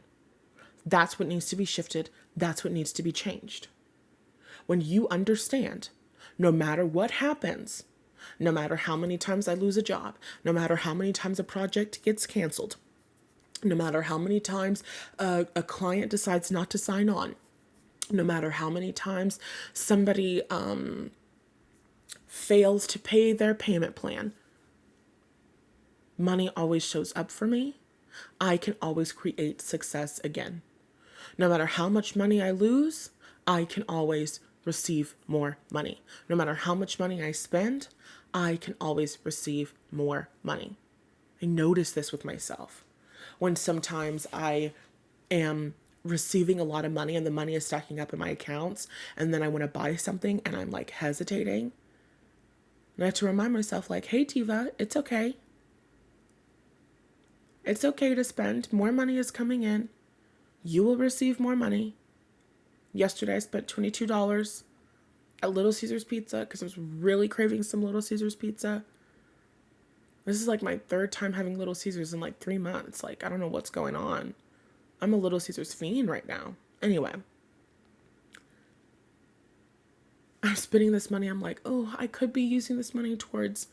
That's what needs to be shifted. That's what needs to be changed. When you understand, no matter what happens, no matter how many times I lose a job, no matter how many times a project gets canceled, no matter how many times a client decides not to sign on, no matter how many times somebody fails to pay their payment plan, money always shows up for me. I can always create success again. No matter how much money I lose, I can always receive more money. No matter how much money I spend, I can always receive more money. I notice this with myself. When sometimes I am receiving a lot of money and the money is stacking up in my accounts, and then I want to buy something and I'm like hesitating. And I have to remind myself, like, hey, Tiva, it's okay. It's okay to spend. More money is coming in. You will receive more money. Yesterday I spent $22 at Little Caesars Pizza because I was really craving some Little Caesars pizza. This is like my third time having Little Caesars in like 3 months. Like, I don't know what's going on. I'm a Little Caesars fiend right now. Anyway, I'm spending this money. I'm like, oh, I could be using this money towards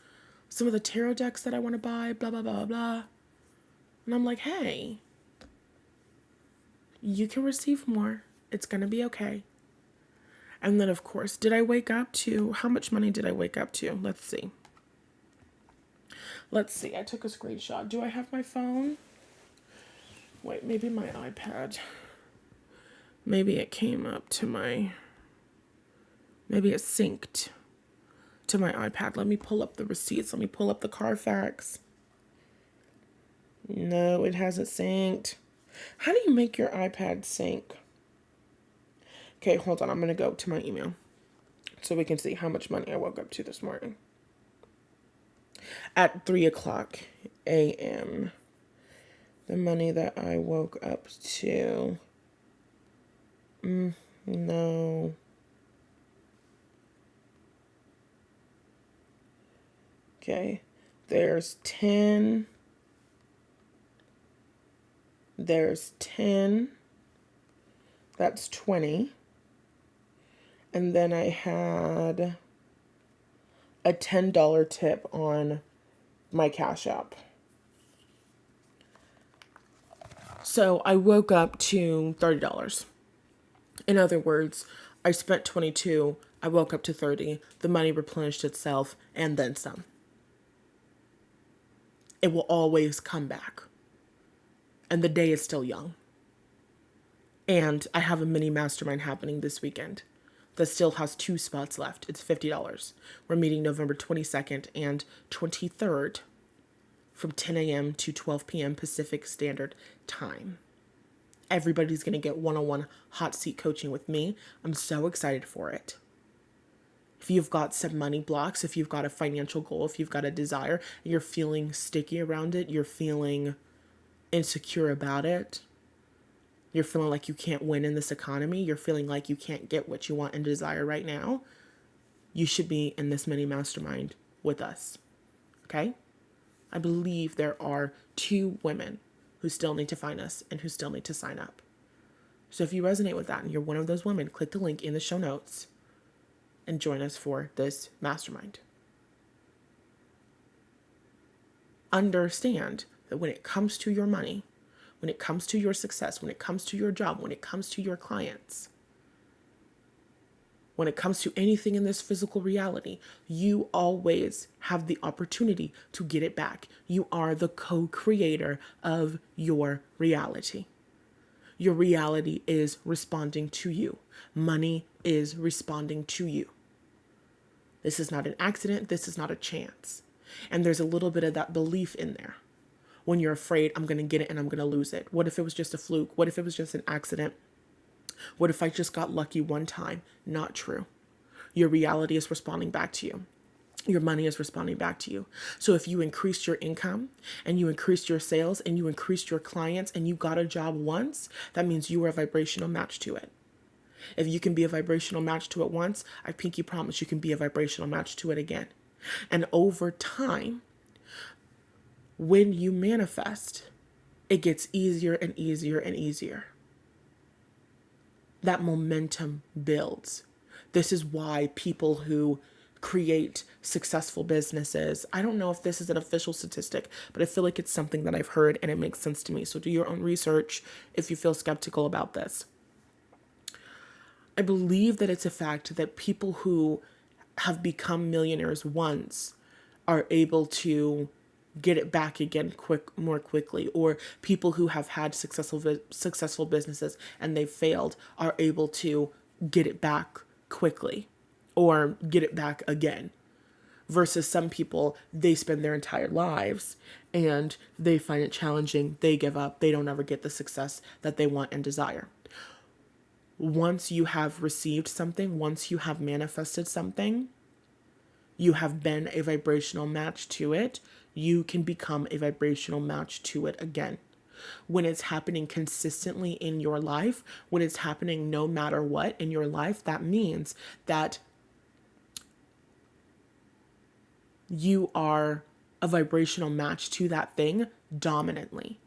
some of the tarot decks that I want to buy, blah, blah, blah, blah. And I'm like, hey, you can receive more. It's going to be okay. And then, of course, did I wake up to, how much money did I wake up to? Let's see. I took a screenshot. Do I have my phone? Wait, maybe my iPad. Maybe it came up to maybe it synced to my iPad. Let me pull up the receipts. Let me pull up the Carfax. No, it hasn't synced. How do you make your iPad sync? Okay, hold on. I'm going to go to my email so we can see how much money I woke up to this morning. At 3:00 a.m., the money that I woke up to. No. Okay, there's 10. That's 20. And then I had a $10 tip on my Cash App. So I woke up to $30. In other words, I spent 22, I woke up to 30, the money replenished itself, and then some. It will always come back. And the day is still young. And I have a mini mastermind happening this weekend that still has 2 spots left. It's $50. We're meeting November 22nd and 23rd from 10 a.m. to 12 p.m. Pacific Standard Time. Everybody's going to get one-on-one hot seat coaching with me. I'm so excited for it. If you've got some money blocks, if you've got a financial goal, if you've got a desire, and you're feeling sticky around it, you're feeling insecure about it, you're feeling like you can't win in this economy, you're feeling like you can't get what you want and desire right now, you should be in this mini mastermind with us. Okay? I believe there are 2 women who still need to find us and who still need to sign up. So if you resonate with that and you're one of those women, click the link in the show notes and join us for this mastermind. Understand that when it comes to your money, when it comes to your success, when it comes to your job, when it comes to your clients, when it comes to anything in this physical reality, you always have the opportunity to get it back. You are the co-creator of your reality. Your reality is responding to you. Money is responding to you. This is not an accident. This is not a chance. And there's a little bit of that belief in there. When you're afraid, I'm going to get it and I'm going to lose it. What if it was just a fluke? What if it was just an accident? What if I just got lucky one time? Not true. Your reality is responding back to you. Your money is responding back to you. So if you increased your income and you increased your sales and you increased your clients and you got a job once, that means you were a vibrational match to it. If you can be a vibrational match to it once, I pinky promise you can be a vibrational match to it again. And over time, when you manifest, it gets easier and easier and easier. That momentum builds. This is why people who create successful businesses, I don't know if this is an official statistic, but I feel like it's something that I've heard and it makes sense to me. So do your own research if you feel skeptical about this. I believe that it's a fact that people who have become millionaires once are able to get it back again more quickly, or people who have had successful businesses and they've failed are able to get it back quickly or get it back again, versus some people, they spend their entire lives and they find it challenging, they give up, they don't ever get the success that they want and desire. Once you have received something, once you have manifested something, you have been a vibrational match to it, you can become a vibrational match to it again. When it's happening consistently in your life, when it's happening no matter what in your life, that means that you are a vibrational match to that thing dominantly.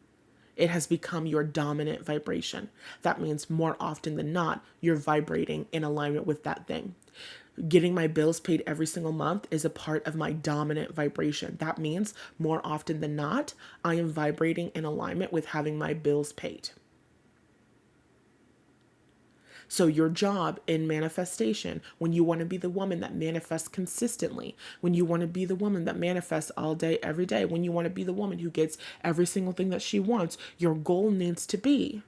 It has become your dominant vibration. That means more often than not, you're vibrating in alignment with that thing. Getting my bills paid every single month is a part of my dominant vibration. That means more often than not, I am vibrating in alignment with having my bills paid. So your job in manifestation, when you want to be the woman that manifests consistently, when you want to be the woman that manifests all day, every day, when you want to be the woman who gets every single thing that she wants, your goal needs to be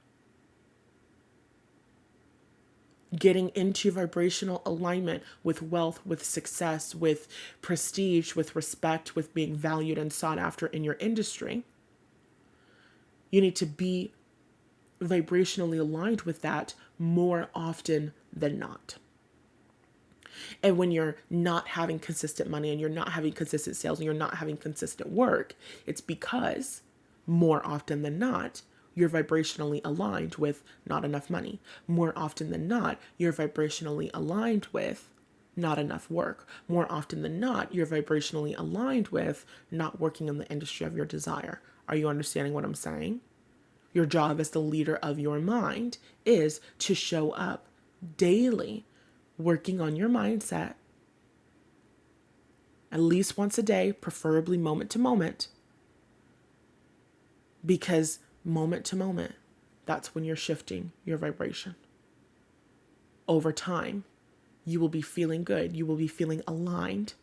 getting into vibrational alignment with wealth, with success, with prestige, with respect, with being valued and sought after in your industry. You need to be vibrationally aligned with that more often than not. And when you're not having consistent money and you're not having consistent sales and you're not having consistent work, it's because more often than not, you're vibrationally aligned with not enough money. More often than not, you're vibrationally aligned with not enough work. More often than not, you're vibrationally aligned with not working in the industry of your desire. Are you understanding what I'm saying? Your job as the leader of your mind is to show up daily, working on your mindset at least once a day, preferably moment to moment. Because moment to moment, that's when you're shifting your vibration. Over time, you will be feeling good. You will be feeling aligned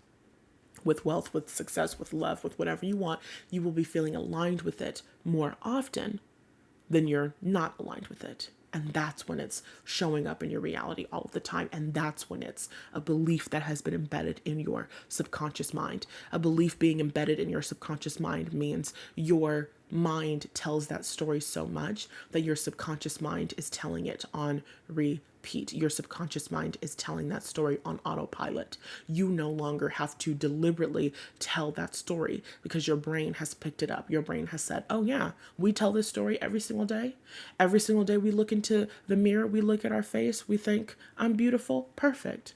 with wealth, with success, with love, with whatever you want. You will be feeling aligned with it more often than you're not aligned with it. And that's when it's showing up in your reality all of the time. And that's when it's a belief that has been embedded in your subconscious mind. A belief being embedded in your subconscious mind means your mind tells that story so much that your subconscious mind is telling it on repeat. Your subconscious mind is telling that story on autopilot. You no longer have to deliberately tell that story because your brain has picked it up. Your brain has said, oh yeah, we tell this story every single day. Every single day we look into the mirror, we look at our face, we think, I'm beautiful, perfect.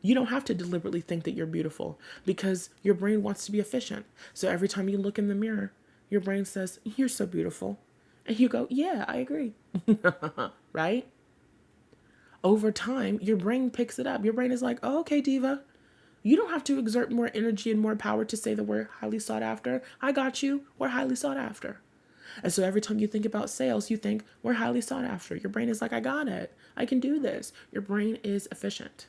You don't have to deliberately think that you're beautiful because your brain wants to be efficient. So every time you look in the mirror, your brain says, you're so beautiful. And you go, yeah, I agree. Right? Over time, your brain picks it up. Your brain is like, oh, okay, diva. You don't have to exert more energy and more power to say that we're highly sought after. I got you. We're highly sought after. And so every time you think about sales, you think we're highly sought after. Your brain is like, I got it. I can do this. Your brain is efficient.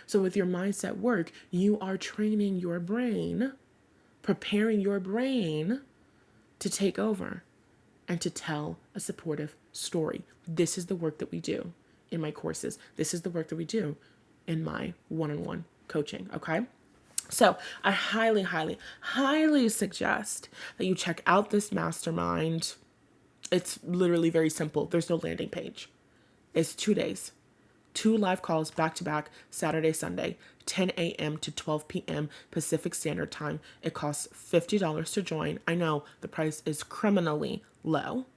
So with your mindset work, you are training your brain, preparing your brain to take over and to tell a supportive story. This is the work that we do in my courses. This is the work that we do in my one-on-one coaching, okay? So I highly, highly, highly suggest that you check out this mastermind. It's literally very simple. There's no landing page. It's 2 days. 2 live calls back to back, Saturday, Sunday, 10 a.m. to 12 p.m. Pacific Standard Time. It costs $50 to join. I know the price is criminally low,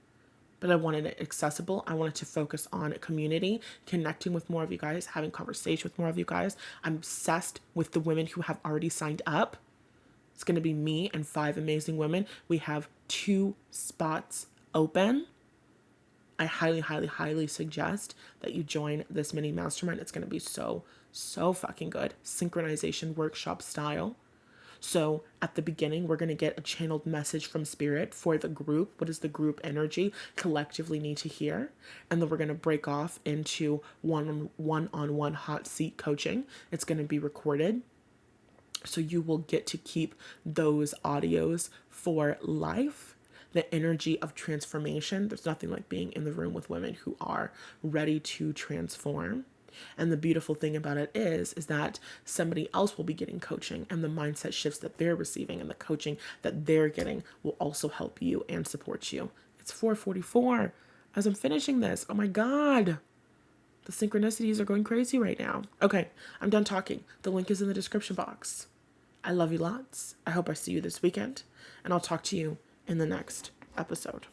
but I wanted it accessible. I wanted to focus on community, connecting with more of you guys, having conversation with more of you guys. I'm obsessed with the women who have already signed up. It's going to be me and 5 amazing women. We have 2 spots open. I highly, highly, highly suggest that you join this mini mastermind. It's going to be so, so fucking good. Synchronization workshop style. So at the beginning, we're going to get a channeled message from spirit for the group. What does the group energy collectively need to hear? And then we're going to break off into one-on-one hot seat coaching. It's going to be recorded. So you will get to keep those audios for life. The energy of transformation. There's nothing like being in the room with women who are ready to transform. And the beautiful thing about it is that somebody else will be getting coaching, and the mindset shifts that they're receiving and the coaching that they're getting will also help you and support you. It's 4:44 as I'm finishing this. Oh my God. The synchronicities are going crazy right now. Okay, I'm done talking. The link is in the description box. I love you lots. I hope I see you this weekend, and I'll talk to you in the next episode.